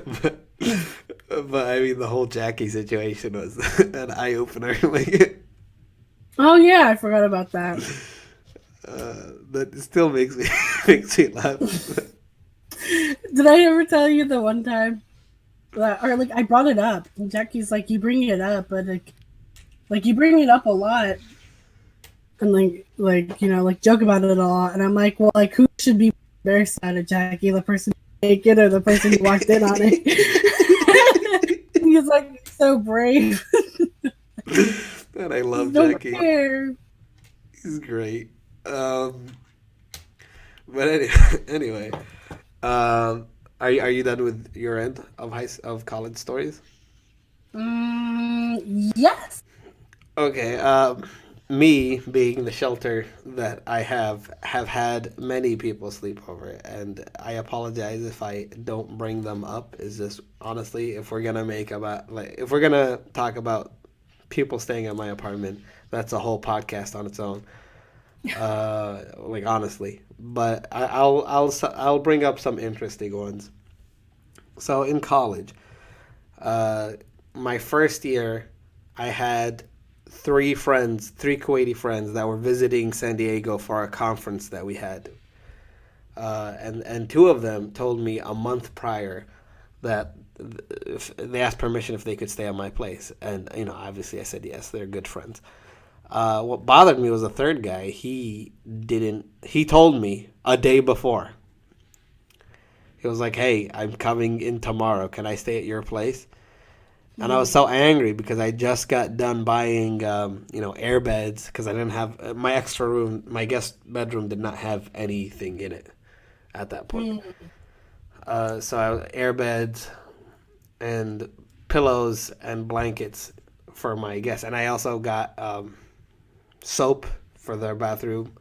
Speaker 1: But I mean, the whole Jackie situation was an eye opener. Like,
Speaker 2: Oh yeah, I forgot about that.
Speaker 1: that still makes me makes me laugh.
Speaker 2: Did I ever tell you the one time that, or like I brought it up? And Jackie's like, you bring it up, but like you bring it up a lot, and like you know, like joke about it a lot. And I'm like, well, like who should be embarrassed at it, Jackie? The person who naked or the person who walked in on it? He's like so brave.
Speaker 1: And I love
Speaker 2: Don't
Speaker 1: Jackie.
Speaker 2: care.
Speaker 1: He's great. But anyway, are you done with your end of of college stories?
Speaker 2: Yes.
Speaker 1: Okay. Me being the shelter that I have had many people sleep over, and I apologize if I don't bring them up. Is just honestly, if we're gonna make about like if we're gonna talk about people staying at my apartment, that's a whole podcast on its own. Like honestly, but I'll bring up some interesting ones. So in college, uh, my first year, I had three Kuwaiti friends that were visiting San Diego for a conference that we had, and two of them told me a month prior that if they asked permission if they could stay at my place, and obviously I said yes. They're good friends. What bothered me was the third guy. He didn't. He told me a day before. He was like, "Hey, I'm coming in tomorrow. Can I stay at your place?" And I was so angry because I just got done buying, air beds because I didn't have my extra room. My guest bedroom did not have anything in it at that point. Air beds and pillows and blankets for my guests, and I also got soap for their bathroom.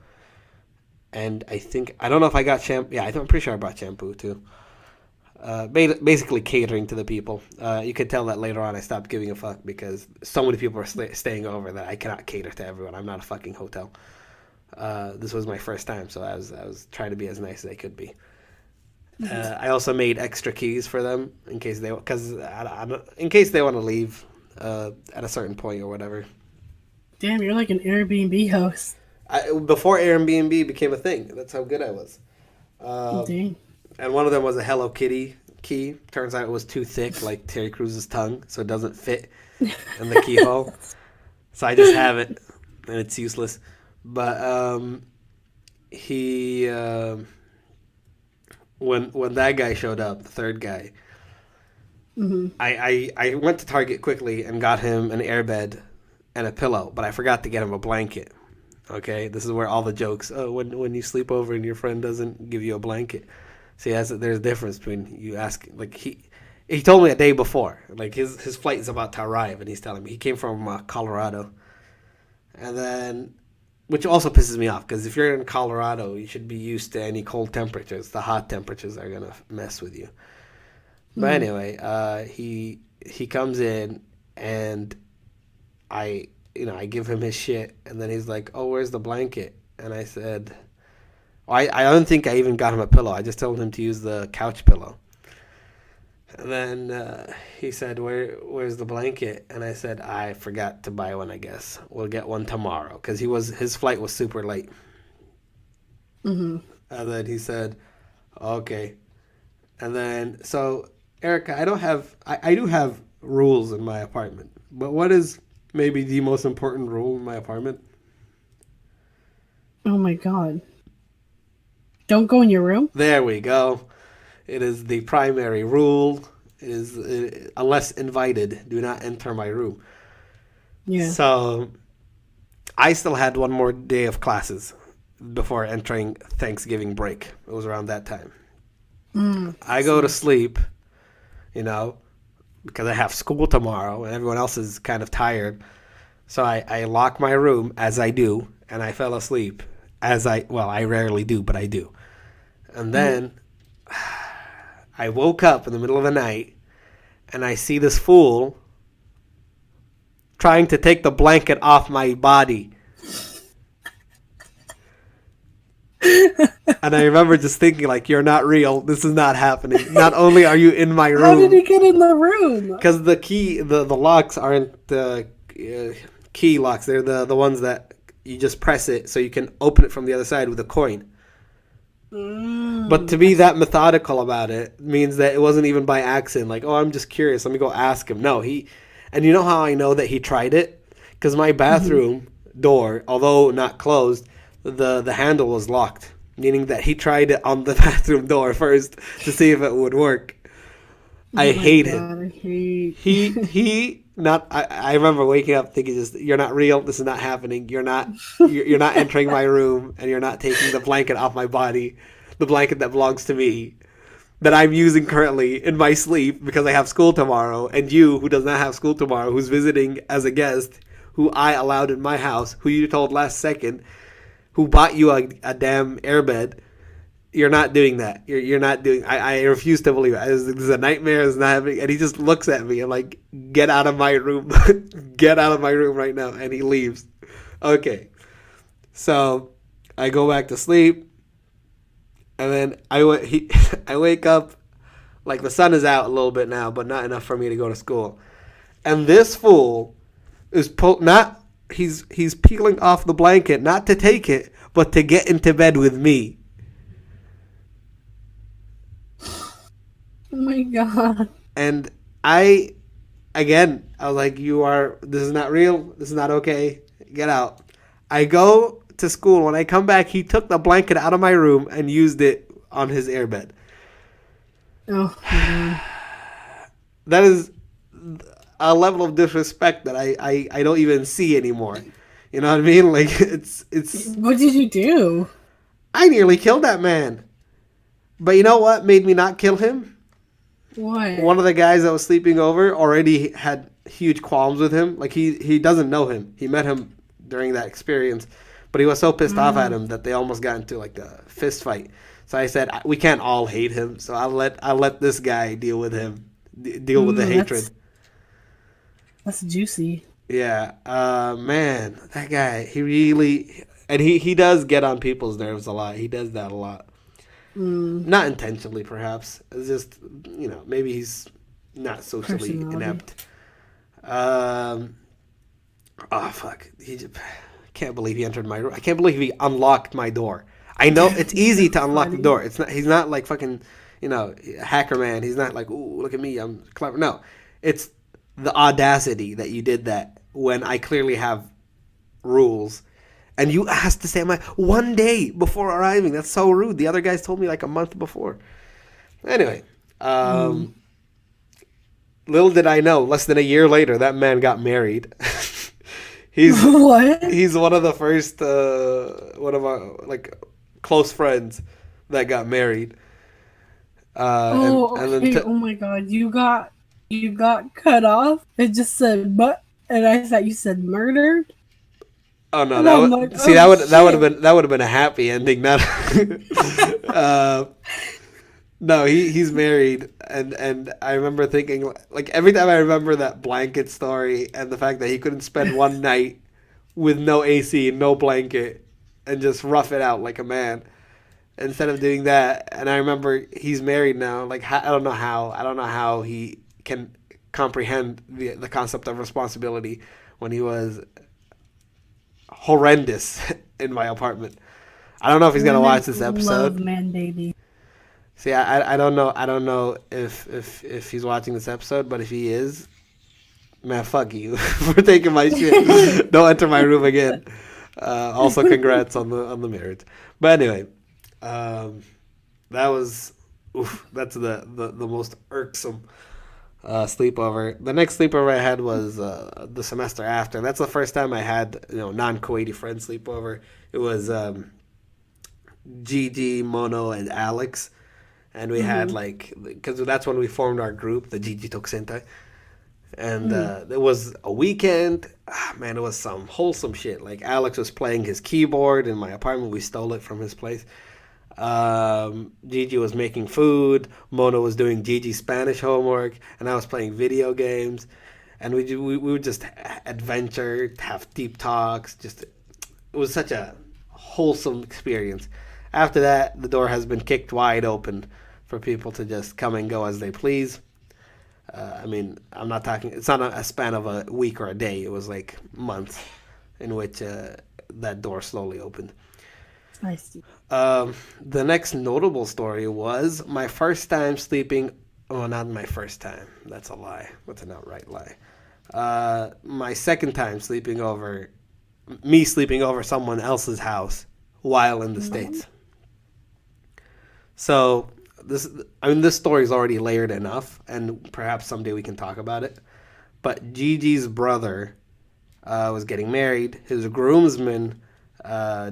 Speaker 1: And I don't know if I got shampoo. Yeah, I'm pretty sure I brought shampoo too. Basically catering to the people. You could tell that later on I stopped giving a fuck because so many people are staying over that I cannot cater to everyone. I'm not a fucking hotel. This was my first time, so I was trying to be as nice as I could be. I also made extra keys for them in case they want to leave at a certain point or whatever.
Speaker 2: Damn, you're like an Airbnb host.
Speaker 1: Before Airbnb became a thing, that's how good I was.
Speaker 2: Dang.
Speaker 1: And one of them was a Hello Kitty key. Turns out it was too thick, like Terry Cruz's tongue, so it doesn't fit in the keyhole. So I just have it, and it's useless. But he, when that guy showed up, the third guy, I went to Target quickly and got him an airbed and a pillow, but I forgot to get him a blanket. Okay, this is where all the jokes. Oh, when you sleep over and your friend doesn't give you a blanket. See, there's a difference between you ask, like he told me a day before, like his flight is about to arrive, and he's telling me he came from Colorado, and then, which also pisses me off because if you're in Colorado, you should be used to any cold temperatures. The hot temperatures are gonna mess with you. But anyway, he comes in and I give him his shit, and then he's like, "Oh, where's the blanket?" And I said. I don't think I even got him a pillow. I just told him to use the couch pillow. And then he said, "Where's the blanket?" And I said, "I forgot to buy one. I guess we'll get one tomorrow because his flight was super late." And then he said, "Okay." And then so Erica, I do have rules in my apartment, but what is maybe the most important rule in my apartment?
Speaker 2: Oh my god. Don't go in your room?
Speaker 1: There we go. It is the primary rule. It is unless invited, do not enter my room.
Speaker 2: Yeah.
Speaker 1: So I still had one more day of classes before entering Thanksgiving break. It was around that time. I go to sleep, because I have school tomorrow and everyone else is kind of tired. So I lock my room as I do, and I fell asleep I rarely do, but I do. And then I woke up in the middle of the night and I see this fool trying to take the blanket off my body. And I remember just thinking, like, you're not real. This is not happening. Not only are you in my room.
Speaker 2: How did he get in the room?
Speaker 1: Because the locks aren't the key locks. They're the ones that you just press it so you can open it from the other side with a coin. But to be that methodical about it means that it wasn't even by accident. Like, oh, I'm just curious. Let me go ask him. No, and you know how I know that he tried it? Because my bathroom door, although not closed, the handle was locked. Meaning that he tried it on the bathroom door first to see if it would work. I hate him. I remember waking up thinking, just, you're not real. This is not happening. You're not entering my room, and you're not taking the blanket off my body, the blanket that belongs to me, that I'm using currently in my sleep because I have school tomorrow. And you, who does not have school tomorrow, who's visiting as a guest, who I allowed in my house, who you told last second, who bought you a damn airbed. You're not doing that. You're not doing. I refuse to believe it. This is a nightmare. It's not happening. And he just looks at me and like, get out of my room, get out of my room right now. And he leaves. Okay, so I go back to sleep, and then I wake up, like the sun is out a little bit now, but not enough for me to go to school. And this fool is he's peeling off the blanket not to take it, but to get into bed with me.
Speaker 2: Oh my god.
Speaker 1: And I was like, this is not real. This is not okay. get out. I go to school. When I come back, he took the blanket out of my room and used it on his airbed.
Speaker 2: Oh my god.
Speaker 1: That is a level of disrespect that I don't even see anymore. You know what I mean? Like it's
Speaker 2: What did you do?
Speaker 1: I nearly killed that man. But you know what made me not kill him?
Speaker 2: What?
Speaker 1: One of the guys that was sleeping over already had huge qualms with him. Like he doesn't know him. He met him during that experience, but he was so pissed off at him that they almost got into like a fist fight. So I said we can't all hate him. So I'll let this guy deal with him, deal with the hatred.
Speaker 2: That's juicy.
Speaker 1: Yeah, man, that guy, he really, and he does get on people's nerves a lot. He does that a lot. Not intentionally, perhaps. It's just, maybe he's not socially inept. Oh, fuck. Can't believe he entered my room. I can't believe he unlocked my door. I know it's easy to unlock the door. He's not like fucking, hacker man. He's not like, ooh, look at me, I'm clever. No, it's the audacity that you did that when I clearly have rules. And you asked to stay at my 1 day before arriving. That's so rude. The other guys told me like a month before. Anyway, little did I know, less than a year later, that man got married.
Speaker 2: What?
Speaker 1: He's one of the first, one of our like close friends that got married.
Speaker 2: Okay. Oh my god, you got cut off. It just said but, and I thought you said murdered.
Speaker 1: Oh no,
Speaker 2: And I'm like,
Speaker 1: see
Speaker 2: oh,
Speaker 1: that would have been a happy ending. Not no, he's married, and I remember thinking like every time I remember that blanket story and the fact that he couldn't spend one night with no AC and no blanket and just rough it out like a man instead of doing that. And I remember he's married now. Like I don't know how he can comprehend the concept of responsibility when he was horrendous in my apartment. I don't know if he's gonna watch this episode.
Speaker 2: Love man, baby.
Speaker 1: See, I don't know. I don't know if he's watching this episode, but if he is, man, fuck you for taking my shit. Don't enter my room again. Also, congrats on the marriage. But anyway, that was that's the most irksome sleepover. The next sleepover I had was the semester after, and that's the first time I had non-Kuwaiti friend sleepover. It was Gigi, Mono, and Alex, and we had because that's when we formed our group, the Gigi Toksentai, and it was a weekend. Man, it was some wholesome shit. Like Alex was playing his keyboard in my apartment. We stole it from his place. Gigi was making food. Mono was doing Gigi's Spanish homework, and I was playing video games. And we would just adventure, have deep talks. It was such a wholesome experience. After that, the door has been kicked wide open for people to just come and go as they please. I mean, I'm not talking. It's not a span of a week or a day. It was like months in which that door slowly opened.
Speaker 2: I see.
Speaker 1: The next notable story was my first time sleeping. Oh, not my first time. That's a lie. That's an outright lie. My second time sleeping over someone else's house while in the States. So this story is already layered enough, and perhaps someday we can talk about it. But Gigi's brother was getting married. His groomsman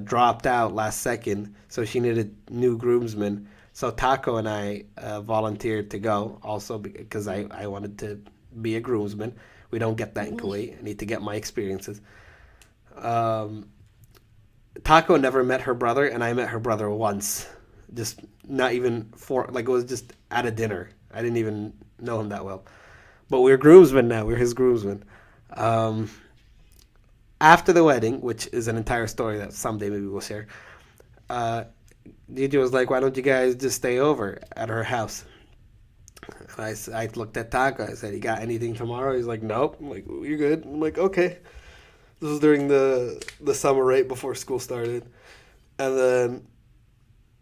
Speaker 1: dropped out last second, so she needed new groomsmen. So Taco and I volunteered to go also because I wanted to be a groomsman. We don't get that in Kuwait. I need to get my experiences. Taco never met her brother, and I met her brother once. Just not even it was just at a dinner. I didn't even know him that well. But we're groomsmen now. We're his groomsmen. After the wedding, which is an entire story that someday maybe we'll share, Gigi was like, why don't you guys just stay over at her house? And I looked at Taco. I said, you got anything tomorrow? He's like, nope. I'm like, you're good. I'm like, okay. This was during the summer right before school started. And then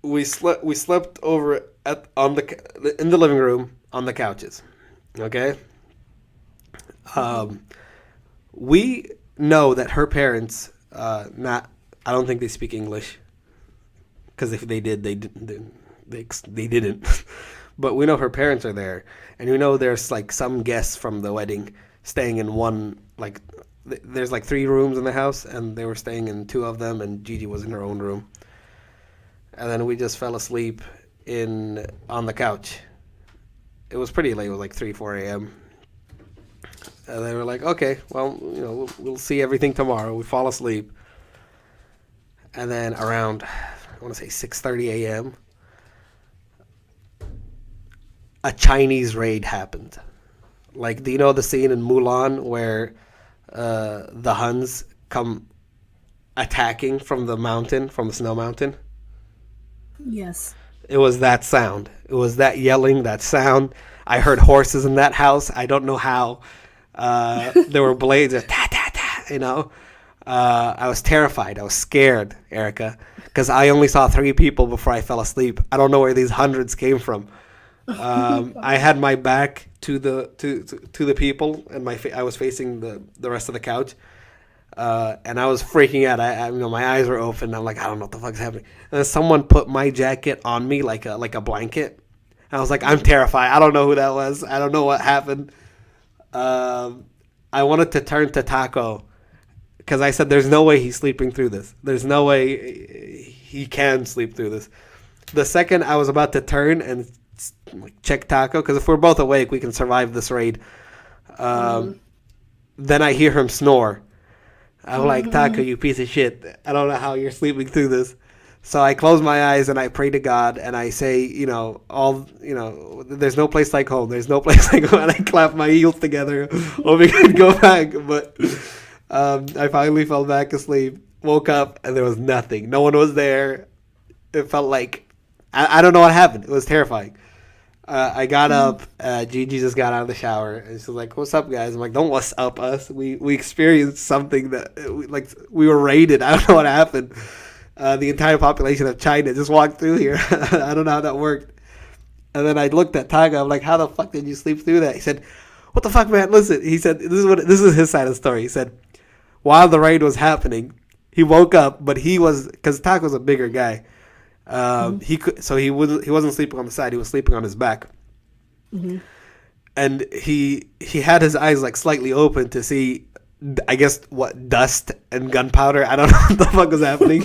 Speaker 1: we slept over in the living room on the couches. Okay? We know that her parents, not, I don't think they speak English. Because if they did, they didn't. But we know her parents are there, and we know there's like some guests from the wedding staying in one, like there's like 3 rooms in the house, and they were staying in 2 of them, and Gigi was in her own room. And then we just fell asleep on the couch. It was pretty late. It was like 3-4 a.m. And they were like, okay, well, we'll see everything tomorrow. We fall asleep, and then around, I want to say 6:30 a.m. a Chinese raid happened. Like, do you know the scene in Mulan where the Huns come attacking from the mountain, from the snow mountain?
Speaker 2: Yes.
Speaker 1: It was that sound. It was that yelling, that sound. I heard horses in that house. I don't know how. There were blades, ta ta ta. I was terrified. I was scared, Erica, because I only saw 3 people before I fell asleep. I don't know where these hundreds came from. I had my back to the people, and I was facing the rest of the couch, and I was freaking out. My eyes were open. I'm like, I don't know what the fuck's happening. And then someone put my jacket on me like a blanket. And I was like, I'm terrified. I don't know who that was. I don't know what happened. I wanted to turn to Taco because I said, there's no way he's sleeping through this. There's no way he can sleep through this. The second I was about to turn and check Taco, because if we're both awake, we can survive this raid. Then I hear him snore. I'm like, Taco, you piece of shit. I don't know how you're sleeping through this. So I close my eyes and I pray to God and I say, there's no place like home. There's no place like home. And I clap my heels together, hoping I could go back. But I finally fell back asleep, woke up, and there was nothing. No one was there. It felt like, I don't know what happened. It was terrifying. I got up. Gigi just got out of the shower, and she's like, "What's up, guys?" I'm like, "Don't what's up us. We experienced something that we were raided. I don't know what happened. The entire population of China just walked through here. I don't know how that worked." And then I looked at Taga. I'm like, "How the fuck did you sleep through that?" He said, "What the fuck, man? Listen." He said, "This is his side of the story." He said, "While the raid was happening, he woke up, but because Taco's a bigger guy." He wasn't sleeping on the side. He was sleeping on his back, and he had his eyes like slightly open to see, I guess, what, dust and gunpowder. I don't know what the fuck was happening.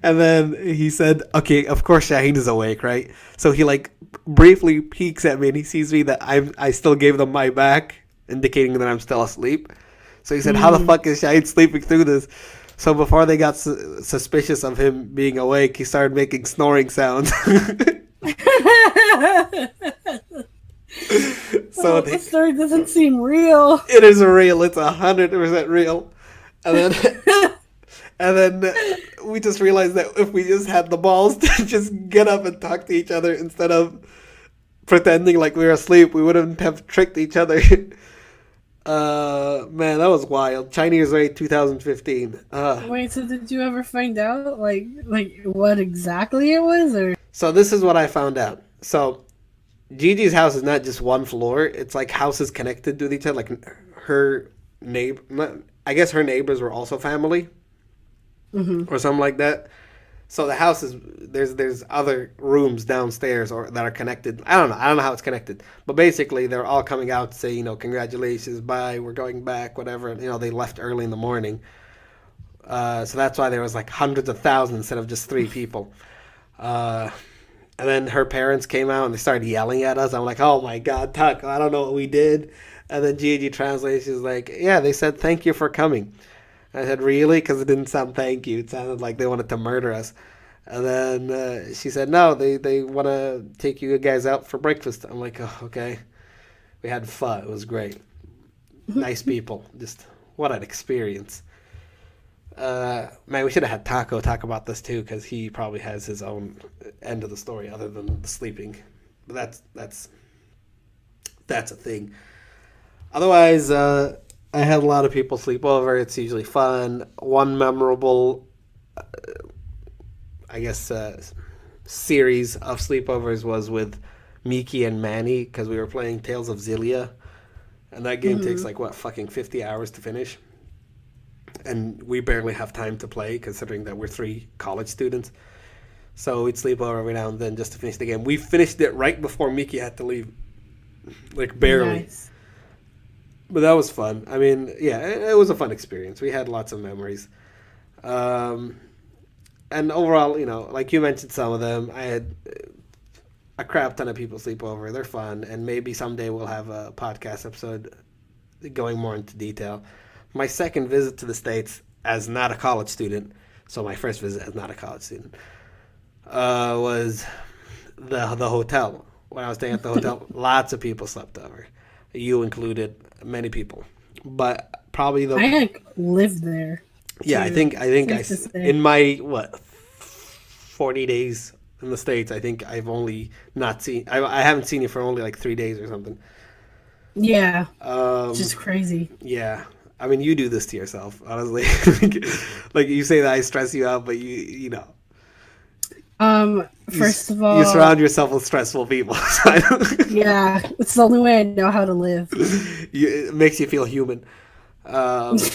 Speaker 1: And then he said, "Okay, of course Shaheen is awake, right?" So he like briefly peeks at me and he sees me that I still gave them my back, indicating that I'm still asleep. So he said, "How the fuck is Shaheen sleeping through this?" So before they got suspicious of him being awake, he started making snoring sounds. So
Speaker 2: the story doesn't seem real.
Speaker 1: It is real. It's 100% real. And then we just realized that if we just had the balls to just get up and talk to each other instead of pretending like we were asleep, we wouldn't have tricked each other. Man, that was wild. Chinese raid 2015.
Speaker 2: Wait, so did you ever find out like what exactly it was, or?
Speaker 1: So this is what I found out. So Gigi's house is not just one floor. It's like houses connected to each other. Like her neighbor, I guess her neighbors were also family, or something like that. So the house is there's other rooms downstairs or that are connected. I don't know how it's connected, but basically they're all coming out to say, congratulations, bye, we're going back, whatever. They left early in the morning, so that's why there was like hundreds of thousands instead of just 3 people. And then her parents came out and they started yelling at us. I'm like, oh my god, Taco, I don't know what we did. And then Gigi translates, she's like, yeah, they said thank you for coming. I said, really? Because it didn't sound thank you. It sounded like they wanted to murder us. And then she said, no, they want to take you guys out for breakfast. I'm like, oh, okay. We had fun. It was great. Nice people. Just what an experience. Man, we should have had Taco talk about this too, because he probably has his own end of the story other than the sleeping. But that's a thing. Otherwise, I had a lot of people sleep over. It's usually fun. One memorable, series of sleepovers was with Miki and Manny, because we were playing Tales of Xillia. And that game takes, 50 hours to finish. and we barely have time to play considering that we're three college students. So we'd sleep over every now and then just to finish the game. We finished it right before Miki had to leave, like barely.
Speaker 2: Nice.
Speaker 1: But that was fun. I mean, yeah, it was a fun experience. We had lots of memories. Um, and overall, like you mentioned some of them, I had a crap ton of people sleep over. They're fun, and maybe someday we'll have a podcast episode going more into detail. My second visit to the States as not a college student, so my first visit as not a college student, was the hotel. When I was staying at the hotel, lots of people slept over. You included, many people. But probably the
Speaker 2: I like lived there.
Speaker 1: yeah,
Speaker 2: Too.
Speaker 1: I think
Speaker 2: Safe to say.
Speaker 1: in my 40 days in the States, I think I've only not seen I haven't seen you for only like 3 days or something.
Speaker 2: Yeah,
Speaker 1: Um,
Speaker 2: just crazy.
Speaker 1: yeah, I mean you do this to yourself, honestly. Like you say that I stress you out, but
Speaker 2: First of
Speaker 1: you
Speaker 2: all,
Speaker 1: surround yourself with stressful people. So I don't-
Speaker 2: yeah, it's the only way I know how to live.
Speaker 1: it makes you feel human.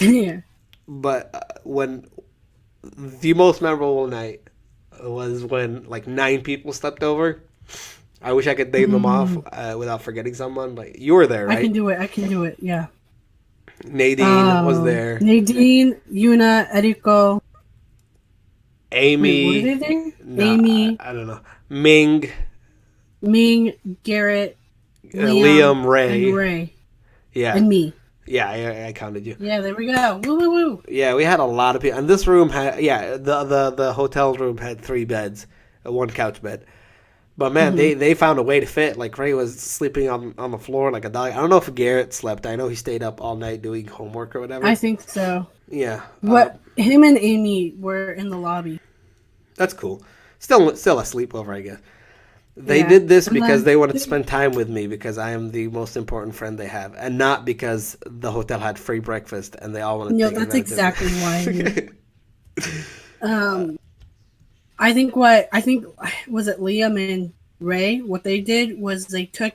Speaker 2: Yeah.
Speaker 1: But when the most memorable night was when like 9 people slept over. I wish I could name them off without forgetting someone. Like you were there,
Speaker 2: I can
Speaker 1: right?
Speaker 2: do it. I can do it. Yeah.
Speaker 1: Nadine was there.
Speaker 2: Nadine, Yuna, Eriko. Wait, what are they
Speaker 1: Amy,
Speaker 2: there?
Speaker 1: no,
Speaker 2: Amy,
Speaker 1: I don't know. Ming,
Speaker 2: Ming, Garrett, Liam,
Speaker 1: Liam,
Speaker 2: and
Speaker 1: Ray.
Speaker 2: Ray,
Speaker 1: Yeah,
Speaker 2: and me.
Speaker 1: yeah, I counted you.
Speaker 2: Yeah, there we go. Woo woo woo.
Speaker 1: Yeah, we had a lot of people, and this room had the hotel room had 3 beds, one couch bed. But man, they found a way to fit. Like Ray was sleeping on the floor like a dog. I don't know if Garrett slept. I know he stayed up all night doing homework or whatever.
Speaker 2: I think so.
Speaker 1: Yeah,
Speaker 2: What him and Amy were in the lobby.
Speaker 1: that's cool. Still a sleepover, I guess. They
Speaker 2: Yeah.
Speaker 1: did this
Speaker 2: And
Speaker 1: because
Speaker 2: then
Speaker 1: they wanted to spend time with me because I am the most important friend they have, and not because the hotel had free breakfast and they all wanted to
Speaker 2: no,
Speaker 1: take
Speaker 2: that's
Speaker 1: advantage of
Speaker 2: exactly why.
Speaker 1: it.
Speaker 2: I think was it Liam and Ray. What they did was they took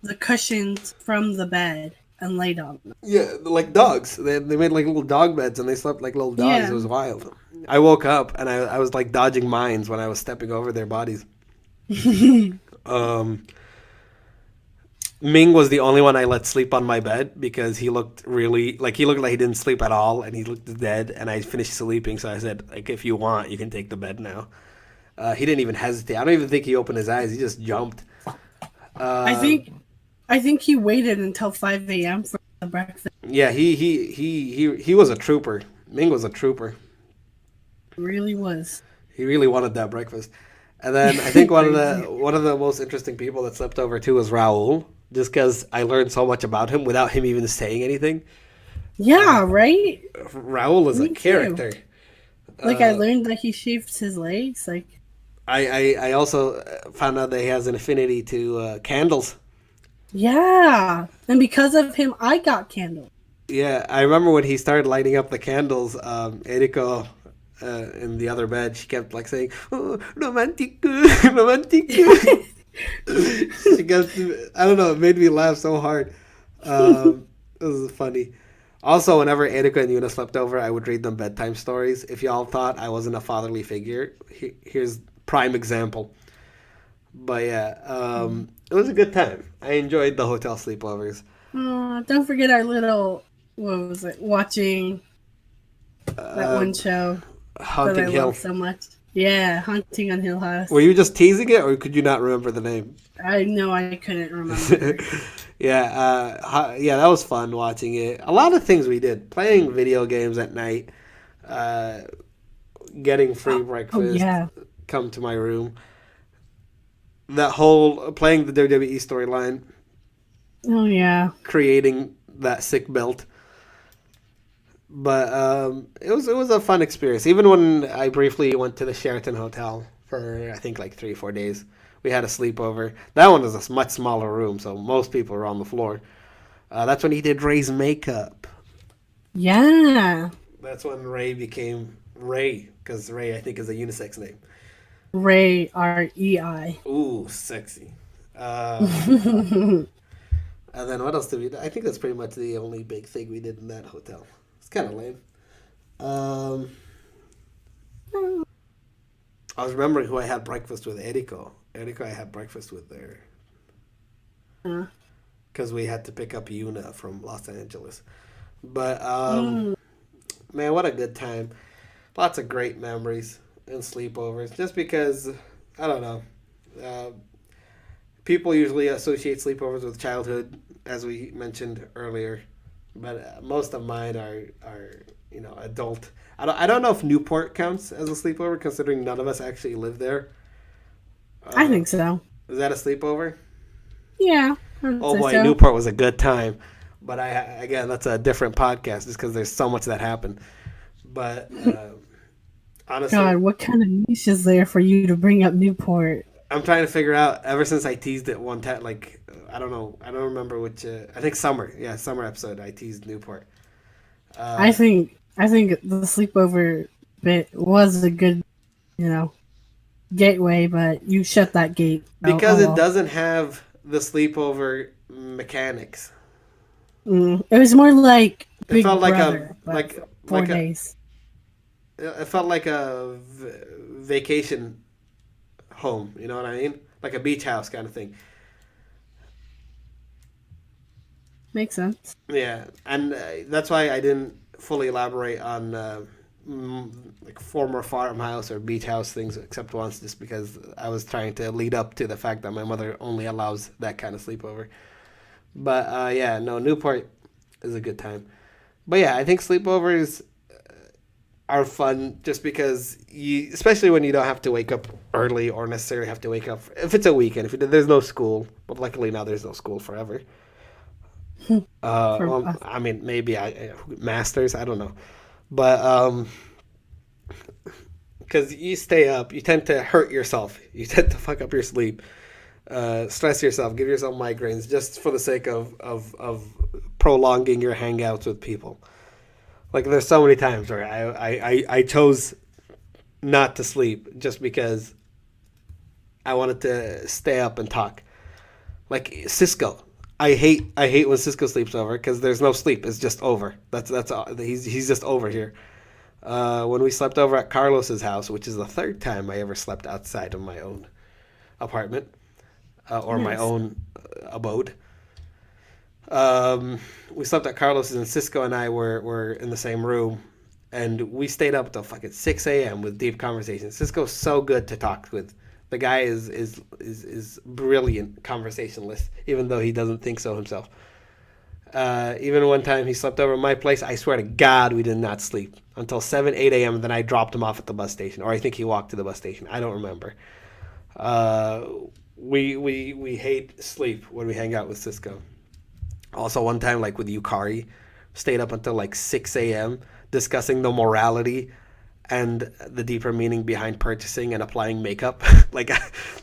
Speaker 2: the cushions from the bed and laid on them.
Speaker 1: Yeah, like dogs. They made like little dog beds and they slept like little dogs.
Speaker 2: Yeah.
Speaker 1: It was wild. I woke up and I was like dodging mines when I was stepping over their bodies. Um, Ming was the only one I let sleep on my bed because he looked like he didn't sleep at all and he looked dead. And I finished sleeping, so I said, like, if you want, you can take the bed now. He didn't even hesitate. I don't even think he opened his eyes. He just jumped.
Speaker 2: I think he waited until 5 a.m. for the breakfast.
Speaker 1: Yeah, he was a trooper. Ming was a trooper.
Speaker 2: It really was.
Speaker 1: He really wanted that breakfast. And then I think one of the most interesting people that slept over too was Raul, just because I learned so much about him without him even saying anything.
Speaker 2: Yeah, right?
Speaker 1: Raul is
Speaker 2: Me
Speaker 1: a
Speaker 2: too.
Speaker 1: character.
Speaker 2: Like I learned that he shaved his legs. Like
Speaker 1: I also found out that he has an affinity to candles.
Speaker 2: yeah. And because of him I got candles.
Speaker 1: Yeah, I remember when he started lighting up the candles. Eriko in the other bed, she kept like saying, "Oh, romantic, romantic." She got, I don't know, it made me laugh so hard. It was funny. Also, whenever Erika and Yuna slept over, I would read them bedtime stories. If y'all thought I wasn't a fatherly figure, here's prime example. But yeah, it was a good time. I enjoyed the hotel sleepovers.
Speaker 2: Don't forget our little what was it? Watching that one show that I
Speaker 1: Haunting Hill.
Speaker 2: love so much. Yeah, Haunting on Hill House.
Speaker 1: Were you just teasing it, or could you not remember the name?
Speaker 2: I know I couldn't remember.
Speaker 1: Yeah, that was fun watching it. A lot of things we did: playing video games at night, getting free breakfast,
Speaker 2: yeah.
Speaker 1: come to my room. That whole playing the WWE storyline,
Speaker 2: Oh yeah.
Speaker 1: creating that sick belt. But it was a fun experience. Even when I briefly went to the Sheraton Hotel for I think like 3 or 4 days, we had a sleepover. That one was a much smaller room, so most people were on the floor. That's when he did Ray's makeup.
Speaker 2: Yeah.
Speaker 1: That's when Ray became Ray, because Ray I think is a unisex name.
Speaker 2: Ray REI.
Speaker 1: Ooh, sexy. And then what else did we do? I think that's pretty much the only big thing we did in that hotel. It's kind of lame. Um, I was remembering who I had breakfast with. Eriko. Eriko, I had breakfast with there
Speaker 2: Uh,
Speaker 1: because we had to pick up Yuna from Los Angeles. But
Speaker 2: mm,
Speaker 1: man, what a good time! Lots of great memories and sleepovers. Just because I don't know, uh, people usually associate sleepovers with childhood, as we mentioned earlier. But most of mine are adult. I don't know if Newport counts as a sleepover, considering none of us actually live there.
Speaker 2: I
Speaker 1: Uh,
Speaker 2: think so.
Speaker 1: is that a sleepover?
Speaker 2: Yeah, I would
Speaker 1: Oh
Speaker 2: say
Speaker 1: boy,
Speaker 2: so.
Speaker 1: Newport was a good time. But again, that's a different podcast, just because there's so much that happened. But honestly,
Speaker 2: God, what kind of niche is there for you to bring up Newport?
Speaker 1: I'm trying to figure out. Ever since I teased it one time, like I don't know, I don't remember which. I think summer, yeah, summer episode. I teased Newport.
Speaker 2: I
Speaker 1: Uh,
Speaker 2: think I think the sleepover bit was a good, you know, gateway, but you shut that gate. Oh,
Speaker 1: because
Speaker 2: oh
Speaker 1: it
Speaker 2: well.
Speaker 1: doesn't have the sleepover mechanics.
Speaker 2: It was more like
Speaker 1: It
Speaker 2: Big
Speaker 1: felt like a
Speaker 2: Brother, but
Speaker 1: like
Speaker 2: for four
Speaker 1: like a
Speaker 2: days.
Speaker 1: it felt like a vacation home. You know what I mean? Like a beach house kind of thing.
Speaker 2: Makes sense.
Speaker 1: Yeah, and that's why I didn't fully elaborate on like former farmhouse or beach house things except once, just because I was trying to lead up to the fact that my mother only allows that kind of sleepover. But yeah, no, Newport is a good time. But yeah, I think sleepovers are fun just because you, especially when you don't have to wake up early or necessarily have to wake up if it's a weekend. If there's no school, but luckily now there's no school forever.
Speaker 2: For
Speaker 1: Well,
Speaker 2: us.
Speaker 1: I mean, maybe masters. I don't know, but because you stay up, you tend to hurt yourself. You tend to fuck up your sleep, stress yourself, give yourself migraines, just for the sake of prolonging your hangouts with people. Like there's so many times where I chose not to sleep just because I wanted to stay up and talk. Like Cisco. I hate when Cisco sleeps over because there's no sleep. It's just over. That's all. He's just over here. When we slept over at Carlos's house, which is the third time I ever slept outside of my own apartment or my
Speaker 2: Nice.
Speaker 1: own abode. We slept at Carlos's, and Cisco and I were in the same room, and we stayed up till fucking 6 a.m. with deep conversations. Cisco's so good to talk with. The guy is brilliant conversationalist, even though he doesn't think so himself. Even one time he slept over at my place, I swear to God, we did not sleep until 7, 8 a.m. And then I dropped him off at the bus station, or I think he walked to the bus station. I don't remember. Uh, we hate sleep when we hang out with Cisco. Also, one time, like with Yukari, stayed up until like 6 a.m. discussing the morality and the deeper meaning behind purchasing and applying makeup. Like,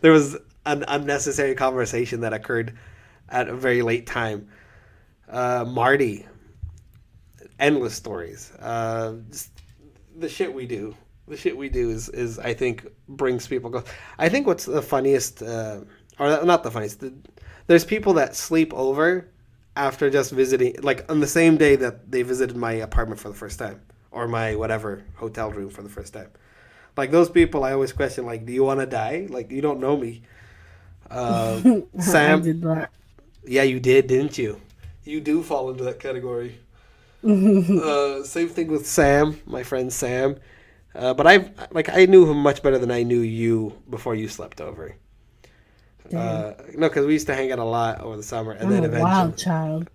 Speaker 1: there was an unnecessary conversation that occurred at a very late time. Marty, endless stories. Just the shit we do. The shit we do is I think brings people go. I think what's the funniest, or not the funniest. There's people that sleep over after just visiting, like on the same day that they visited my apartment for the first time or my whatever hotel room for the first time. Like those people, I always question, like, do you want to die? Like you don't know me.
Speaker 2: I
Speaker 1: Sam,
Speaker 2: did that.
Speaker 1: yeah, you did, didn't you? You do fall into that category. Same thing with Sam, my friend Sam. But I knew him much better than I knew you before you slept over.
Speaker 2: Damn.
Speaker 1: No, because we used to hang out a lot over the summer, and
Speaker 2: I'm
Speaker 1: then
Speaker 2: a
Speaker 1: eventually,
Speaker 2: wild child.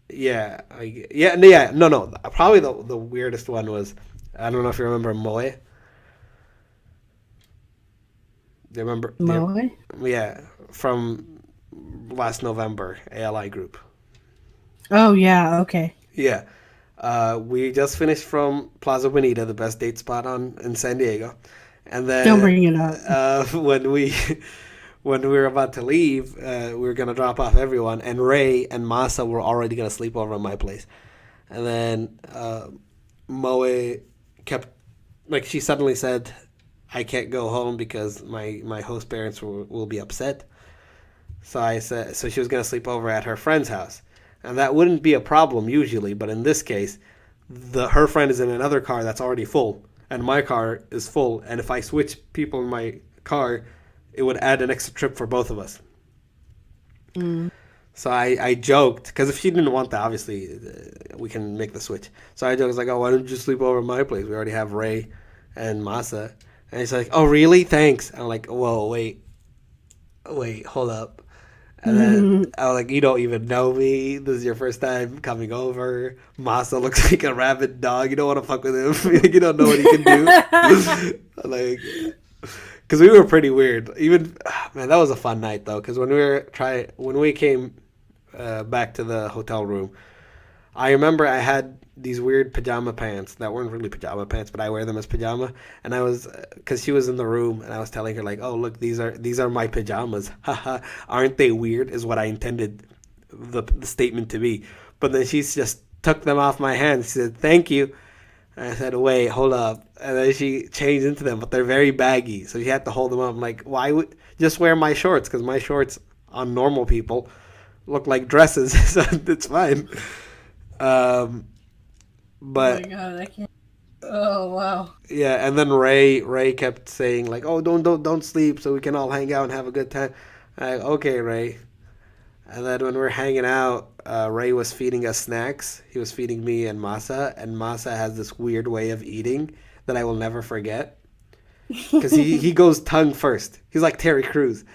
Speaker 1: yeah, yeah, no. Probably the weirdest one was, I don't know if you remember Moe. Do you remember?
Speaker 2: Moe?
Speaker 1: Yeah, from last November, ALI group.
Speaker 2: Oh yeah, okay.
Speaker 1: Yeah, we just finished from Plaza Bonita, the best date spot on in San Diego, and
Speaker 2: Don't
Speaker 1: then
Speaker 2: bring it up.
Speaker 1: when we were about to leave, we were gonna drop off everyone, and Ray and Masa were already gonna sleep over at my place, and then Moe kept, like, she suddenly said, "I can't go home because my host parents will be upset." So I said, so she was gonna sleep over at her friend's house, and that wouldn't be a problem usually, but in this case, her friend is in another car that's already full, and my car is full. And if I switch people in my car, it would add an extra trip for both of us.
Speaker 2: Mm.
Speaker 1: So I joked, because if she didn't want that, obviously we can make the switch. So I joked, I was like, oh, why don't you sleep over at my place? We already have Ray and Masa. And he's like, oh, really? Thanks. And I'm like, whoa, wait, hold up. And then I was like, you don't even know me. This is your first time coming over. Masa looks like a rabid dog. You don't want to fuck with him. You don't know what he can do. Like, because we were pretty weird. Even, man, that was a fun night though. Because when we came back to the hotel room, I remember I had these weird pajama pants that weren't really pajama pants, but I wear them as pajama. And I was, because she was in the room, and I was telling her like, "Oh, look, these are my pajamas. Haha, aren't they weird?" Is what I intended the statement to be. But then she just took them off my hands. She said, "Thank you." And I said, "Wait, hold up." And then she changed into them, but they're very baggy, so she had to hold them up. I'm like, why would just wear my shorts? Because my shorts on normal people look like dresses, so it's fine. Um,
Speaker 2: Oh my
Speaker 1: but
Speaker 2: god, I can't. Oh wow.
Speaker 1: yeah, and then Ray kept saying like, "Oh, don't sleep, so we can all hang out and have a good time." I'm like, okay, Ray. And then when we were hanging out, Ray was feeding us snacks. He was feeding me and Masa has this weird way of eating that I will never forget. Because he goes tongue first. He's like Terry Crews.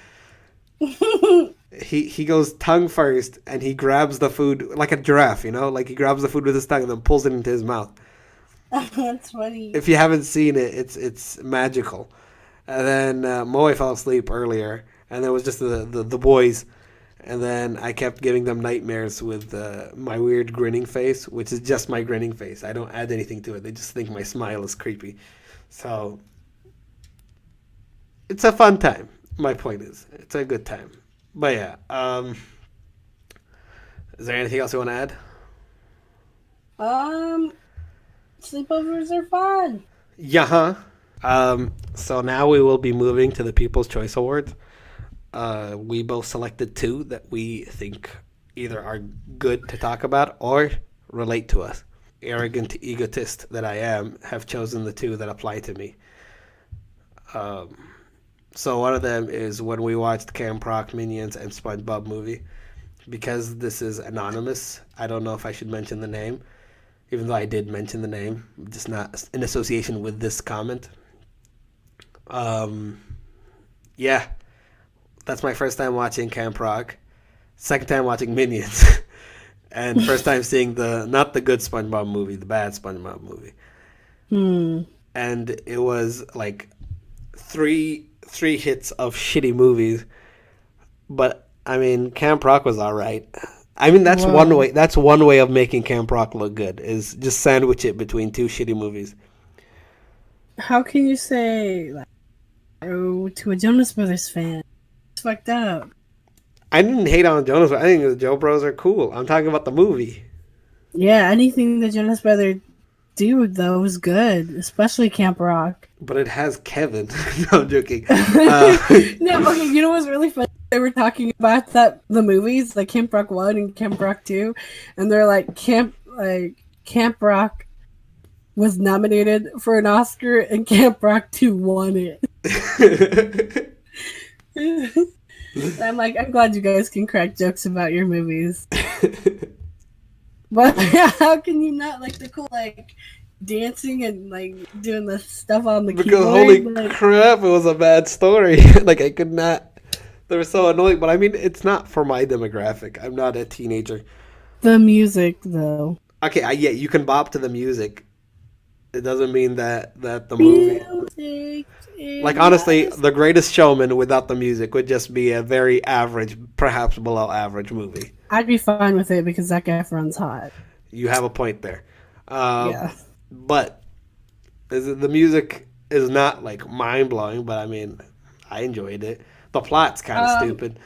Speaker 1: He goes tongue first, and he grabs the food like a giraffe, like he grabs the food with his tongue and then pulls it into his mouth.
Speaker 2: That's funny.
Speaker 1: If you haven't seen it, it's magical. And then Moe fell asleep earlier, and there was just the boys. And then I kept giving them nightmares with my weird grinning face, which is just my grinning face. I don't add anything to it. They just think my smile is creepy. So it's a fun time. My point is, it's a good time. But yeah, is there anything else you want to add?
Speaker 2: Sleepovers are fun.
Speaker 1: Yeah. So now we will be moving to the People's Choice Awards. We both selected two that we think either are good to talk about or relate to us. Arrogant egotist that I am, have chosen the two that apply to me. So one of them is when we watched Camp Rock, Minions, and SpongeBob movie. Because this is anonymous, I don't know if I should mention the name, even though I did mention the name, just not in association with this comment. Yeah, that's my first time watching Camp Rock, second time watching Minions, and first time seeing not the good SpongeBob movie, the bad SpongeBob movie. And it was like three hits of shitty movies, but I mean, Camp Rock was all right. I mean, that's one way. That's one way of making Camp Rock look good, is just sandwich it between two shitty movies.
Speaker 2: How can you say like, oh, to a Jonas Brothers fan? It's fucked up.
Speaker 1: I didn't hate on Jonas. I think the Joe Bros are cool. I'm talking about the movie.
Speaker 2: Yeah, anything the Jonas Brothers do though is good, especially Camp Rock.
Speaker 1: But it has Kevin. No, I'm joking.
Speaker 2: No, okay. You know what's really funny? They were talking about the movies, like Camp Rock 1 and Camp Rock 2, and they're like Camp Rock was nominated for an Oscar and Camp Rock 2 won it. I'm like, I'm glad you guys can crack jokes about your movies. But how can you not like the cool like dancing and like doing the stuff on the
Speaker 1: because
Speaker 2: keyboard?
Speaker 1: Holy crap, it was a bad story. Like I could not. They were so annoying, but I mean, it's not for my demographic. I'm not a teenager.
Speaker 2: The music, though.
Speaker 1: Okay, yeah, you can bop to the music. It doesn't mean that the movie. Like, honestly, The Greatest Showman without the music would just be a very average, perhaps below average movie.
Speaker 2: I'd be fine with it because Zac Efron's hot.
Speaker 1: You have a point there.
Speaker 2: Yeah.
Speaker 1: But the music is not, like, mind-blowing, but, I mean, I enjoyed it. The plot's kind of stupid.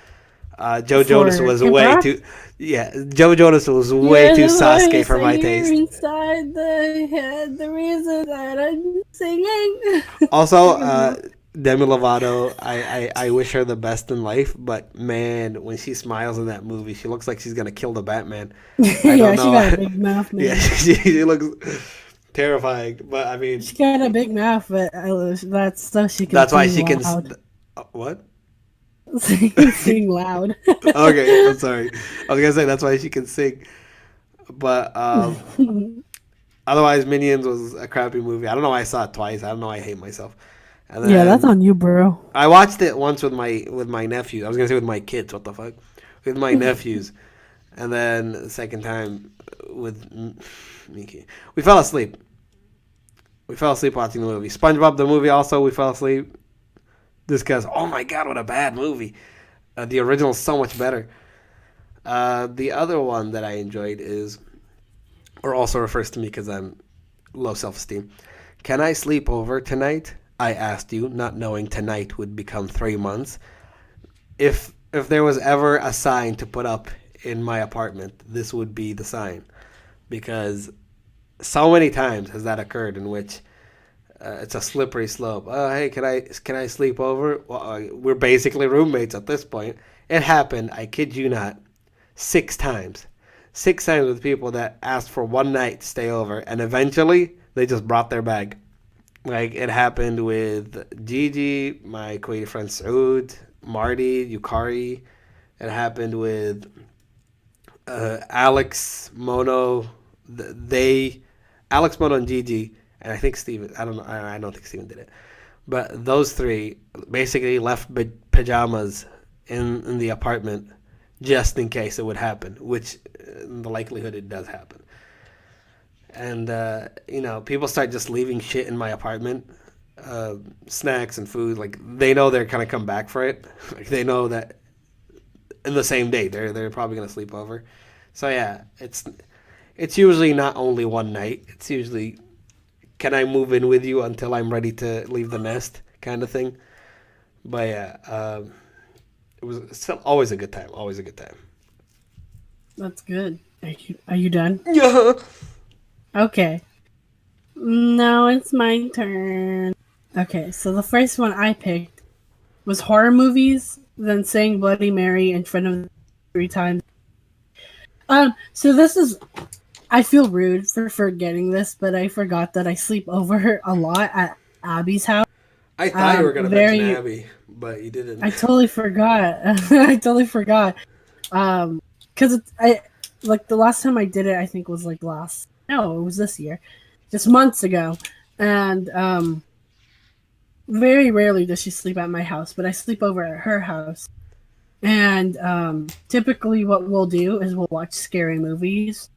Speaker 1: Joe Jonas was way too... Yeah, Joe Jonas was way too Sasuke for my taste.
Speaker 2: Inside the head, the reason that I'm singing.
Speaker 1: Also, Demi Lovato, I wish her the best in life, but man, when she smiles in that movie, she looks like she's gonna kill the Batman. I don't
Speaker 2: Yeah, she
Speaker 1: know.
Speaker 2: got a big mouth,
Speaker 1: Yeah,
Speaker 2: man.
Speaker 1: she looks terrifying. But I mean,
Speaker 2: She got a big mouth, but that's so she can
Speaker 1: that's why
Speaker 2: sing
Speaker 1: she can.
Speaker 2: loud.
Speaker 1: What?
Speaker 2: Sing loud.
Speaker 1: Okay, I'm sorry. I was gonna say that's why she can sing. But otherwise, Minions was a crappy movie. I don't know why I saw it twice. I don't know why I hate myself. And
Speaker 2: Yeah, that's
Speaker 1: then
Speaker 2: on you, bro.
Speaker 1: I watched it once with my nephews. I was gonna say with my kids. What the fuck? With my nephews. And then the second time with Miki, we fell asleep. We fell asleep watching the movie. SpongeBob the movie also we fell asleep. This guy's oh my god, what a bad movie. The original's so much better. The other one that I enjoyed is, or also refers to me because I'm low self esteem. Can I sleep over tonight? I asked you, not knowing tonight would become 3 months. If there was ever a sign to put up in my apartment, this would be the sign because so many times has that occurred in which it's a slippery slope. Oh, hey, can I sleep over? Well, we're basically roommates at this point. It happened. I kid you not, 6 times. 6 times with people that asked for one night to stay over, and eventually they just brought their bag. Like it happened with Gigi, my Kuwaiti friend Saud, Marty, Yukari. It happened with Alex, Mono, they, Alex, Mono, and Gigi, and I think Steven. I don't know. I don't think Steven did it. But those three basically left pajamas in the apartment just in case it would happen, which the likelihood it does happen. And people start just leaving shit in my apartment, snacks and food. Like they know they're gonna come back for it. Like they know that in the same day they're probably gonna sleep over. So yeah, it's usually not only one night. It's usually can I move in with you until I'm ready to leave the nest kind of thing. But yeah, it was still always a good time. Always a good time.
Speaker 2: That's good. Are you done?
Speaker 1: Yeah.
Speaker 2: Okay. Now it's my turn. Okay, so the first one I picked was horror movies, then saying Bloody Mary in front of 3 times. So this is I feel rude for forgetting this, but I forgot that I sleep over a lot at Abby's house.
Speaker 1: I thought you were gonna mention
Speaker 2: Very
Speaker 1: Abby, but you didn't.
Speaker 2: I totally forgot. I totally forgot. Because I like the last time I did it, I think was like last. No, it was this year, just months ago, and very rarely does she sleep at my house, but I sleep over at her house. And typically, what we'll do is we'll watch scary movies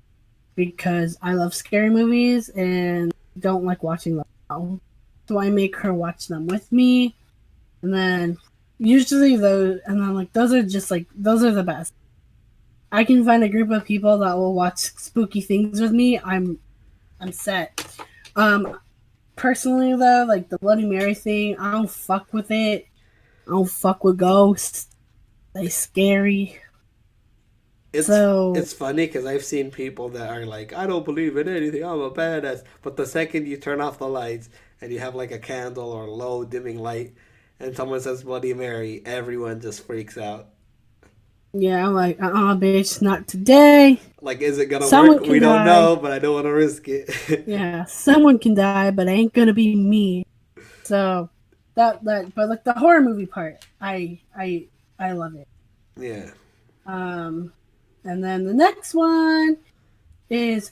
Speaker 2: because I love scary movies and don't like watching them alone. So I make her watch them with me, and then usually those, and then like those are just like those are the best. I can find a group of people that will watch spooky things with me. I'm set. Um, Personally though, like the Bloody Mary thing, I don't fuck with it. I don't fuck with ghosts. They scary.
Speaker 1: It's
Speaker 2: So
Speaker 1: it's funny because I've seen people that are like, I don't believe in anything. I'm a badass. But the second you turn off the lights and you have like a candle or a low dimming light, and someone says Bloody Mary, everyone just freaks out.
Speaker 2: yeah, I'm like, bitch, not today.
Speaker 1: Like, is it gonna work?
Speaker 2: Someone
Speaker 1: We
Speaker 2: can
Speaker 1: don't
Speaker 2: die.
Speaker 1: know, but I don't want to risk it.
Speaker 2: Yeah, someone can die, but it ain't gonna be me. So but like the horror movie part, I love it.
Speaker 1: Yeah.
Speaker 2: Um, and then the next one is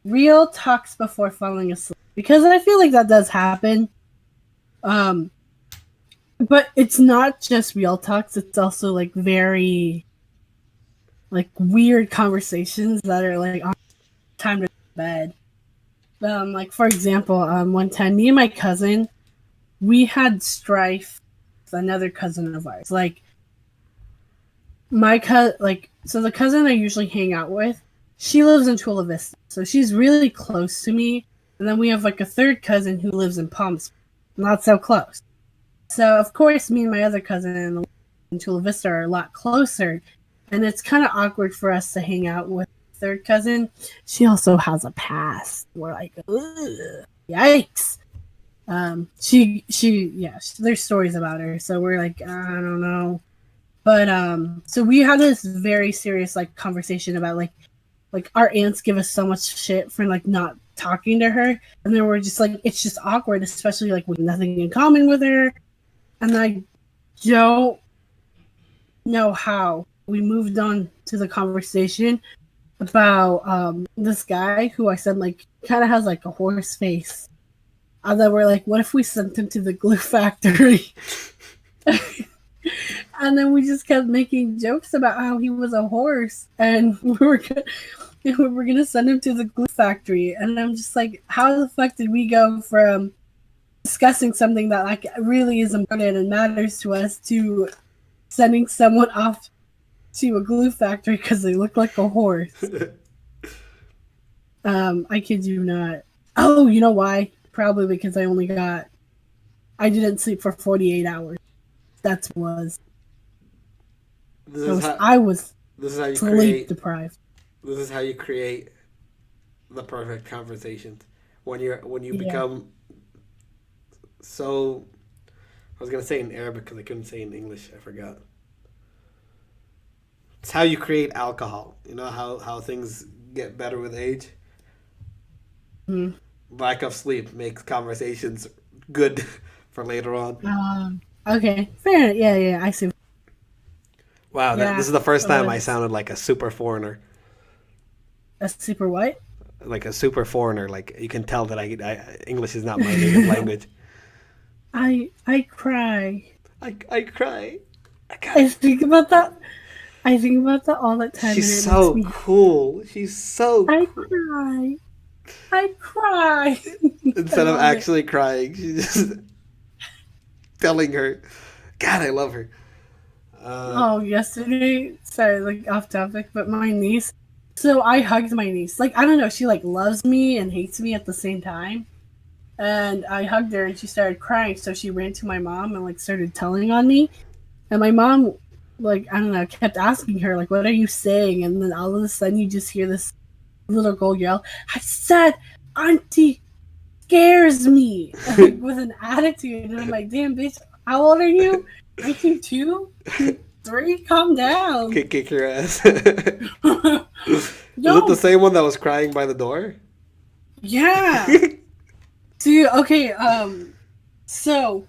Speaker 2: real talks before falling asleep because I feel like that does happen. Um, but it's not just real talks; it's also like very like weird conversations that are like on time to bed. Like for example, one time me and my cousin we had strife with another cousin of ours. Like my cousin, like so the cousin I usually hang out with, she lives in Chula Vista, so she's really close to me. And then we have like a third cousin who lives in Palm Springs, not so close. So of course, me and my other cousin in Chula Vista are a lot closer, and it's kind of awkward for us to hang out with third cousin. She also has a past. We're like, ugh, yikes. There's stories about her, so we're like, I don't know. But so we had this very serious like conversation about like our aunts give us so much shit for like not talking to her, and then we're just like, it's just awkward, especially like with nothing in common with her, and I don't know how we moved on to the conversation about this guy who I said like kind of has like a horse face. And then we're like, what if we sent him to the glue factory? And then we just kept making jokes about how he was a horse, and we were gonna send him to the glue factory. And I'm just like, how the fuck did we go from discussing something that like really is important and matters to us to sending someone off to a glue factory because they look like a horse? I kid you not. Oh, you know why? Probably because I didn't sleep for 48 hours. That's was. I was
Speaker 1: this is how you
Speaker 2: sleep
Speaker 1: create
Speaker 2: deprived.
Speaker 1: this is how you create the perfect conversations when you
Speaker 2: Yeah.
Speaker 1: become so. I was gonna say in Arabic because I couldn't say in English. I forgot. It's how you create alcohol. You know how things get better with age.
Speaker 2: Mm.
Speaker 1: Lack of sleep makes conversations good for later on.
Speaker 2: Okay. Fair. Yeah. Yeah. I see.
Speaker 1: Wow, this
Speaker 2: Yeah.
Speaker 1: is the first time I
Speaker 2: It's
Speaker 1: sounded like a super foreigner.
Speaker 2: a super what?
Speaker 1: Like a super foreigner. Like you can tell that English is not my native language.
Speaker 2: I cry.
Speaker 1: I cry. I
Speaker 2: I
Speaker 1: got.
Speaker 2: think about that. I think about that all the time, and
Speaker 1: She's
Speaker 2: it makes
Speaker 1: so
Speaker 2: me.
Speaker 1: cool. She's so
Speaker 2: I
Speaker 1: cool.
Speaker 2: cry. I cry. I
Speaker 1: Instead of
Speaker 2: love it.
Speaker 1: actually crying, she's just telling her, "God, I love her."
Speaker 2: Oh, yesterday, sorry, like off topic, but my niece. So I hugged my niece. Like I don't know, she like loves me and hates me at the same time. And I hugged her, and she started crying. So she ran to my mom and like started telling on me. And my mom, like I don't know, kept asking her like, "What are you saying?" And then all of a sudden, you just hear this little girl yell, "I said, Auntie scares me," and, like with an attitude. And I'm like, "Damn, bitch, how old are you? Aren't you 2, 3? Calm down."
Speaker 1: Kick your ass. Is it the
Speaker 2: No,
Speaker 1: same one that was crying by the door?
Speaker 2: yeah, dude. Okay, so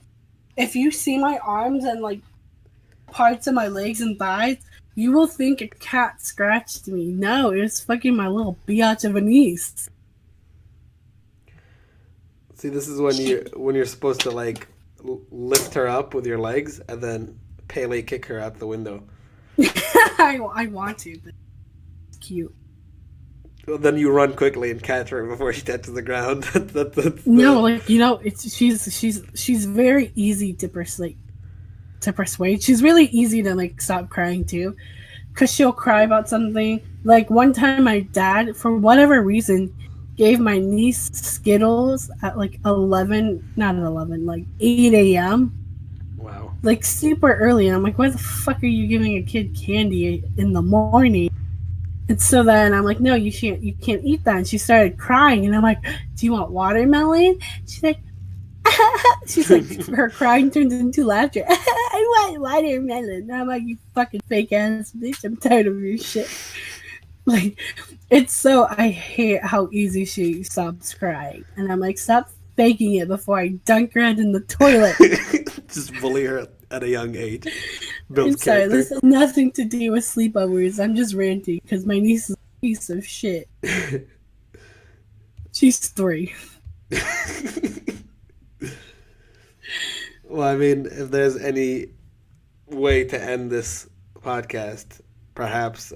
Speaker 2: if you see my arms and like parts of my legs and thighs, you will think a cat scratched me. No, it was fucking my little biatch of a niece.
Speaker 1: See, this is when you're supposed to like lift her up with your legs and then Pele kick her out the window.
Speaker 2: I want to, but it's cute.
Speaker 1: Well, then you run quickly and catch her before she touches the ground. That's
Speaker 2: No,
Speaker 1: the
Speaker 2: like it's she's very easy to persuade. She's really easy to like stop crying too, because she'll cry about something. Like one time, my dad, for whatever reason, gave my niece Skittles at like 11, not at 11, like 8 a.m.
Speaker 1: wow.
Speaker 2: Like super early. And I'm like, why the fuck are you giving a kid candy in the morning? And so then I'm like, no, you can't eat that. And she started crying, and I'm like, do you want watermelon? She's like, she's like, her crying turns into laughter. I want watermelon. And I'm like, you fucking fake ass bitch. I'm tired of your shit. Like, it's so, I hate how easy she stops crying. And I'm like, stop faking it before I dunk her head in the toilet.
Speaker 1: Just bully her at a young age.
Speaker 2: I'm
Speaker 1: Builds
Speaker 2: sorry,
Speaker 1: character.
Speaker 2: this has nothing to do with sleepovers. I'm just ranting because my niece is a piece of shit. She's 3.
Speaker 1: Well, I mean, if there's any way to end this podcast, perhaps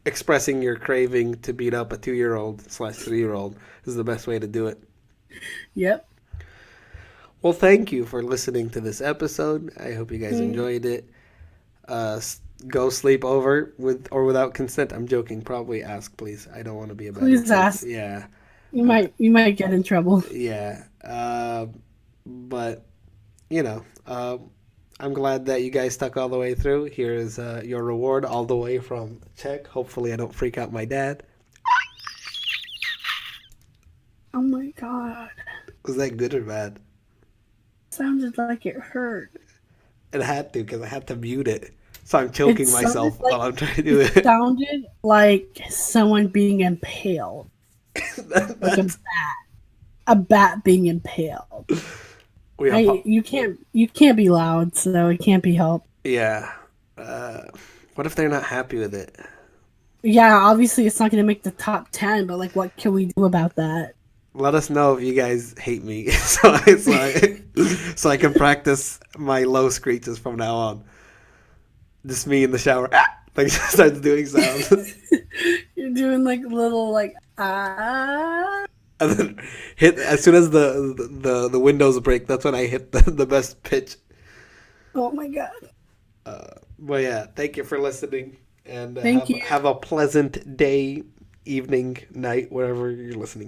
Speaker 1: expressing your craving to beat up a 2-year-old/3-year-old is the best way to do it.
Speaker 2: Yep.
Speaker 1: Well, thank you for listening to this episode. I hope you guys enjoyed it. Go sleep over with or without consent. I'm joking. Probably ask, please. I don't want to be a bad
Speaker 2: Please
Speaker 1: influence.
Speaker 2: ask.
Speaker 1: Yeah.
Speaker 2: You might get in trouble.
Speaker 1: Yeah. But, you know, I'm glad that you guys stuck all the way through. Here is your reward all the way from Czech. Hopefully I don't freak out my dad.
Speaker 2: Oh my god.
Speaker 1: Was that good or bad?
Speaker 2: Sounded like it hurt.
Speaker 1: It had to because I had to mute it. So I'm
Speaker 2: It
Speaker 1: choking
Speaker 2: sounded
Speaker 1: myself
Speaker 2: like
Speaker 1: while I'm trying to do
Speaker 2: it
Speaker 1: it.
Speaker 2: sounded like someone being impaled, like
Speaker 1: That's
Speaker 2: a bat being impaled.
Speaker 1: we
Speaker 2: I you can't be loud, so it can't be helped.
Speaker 1: yeah. Uh, what if they're not happy with it?
Speaker 2: Yeah, obviously it's not going to make the top 10, but like, what can we do about that?
Speaker 1: Let us know if you guys hate me, so I can practice my low screeches from now on. Just me in the shower, like starts doing sounds,
Speaker 2: You're doing like little like ah.
Speaker 1: and then hit as soon as the windows break. That's when I hit the best pitch.
Speaker 2: Oh my god!
Speaker 1: But yeah, thank you for listening, and
Speaker 2: Thank you.
Speaker 1: have a pleasant day, evening, night, wherever you're listening.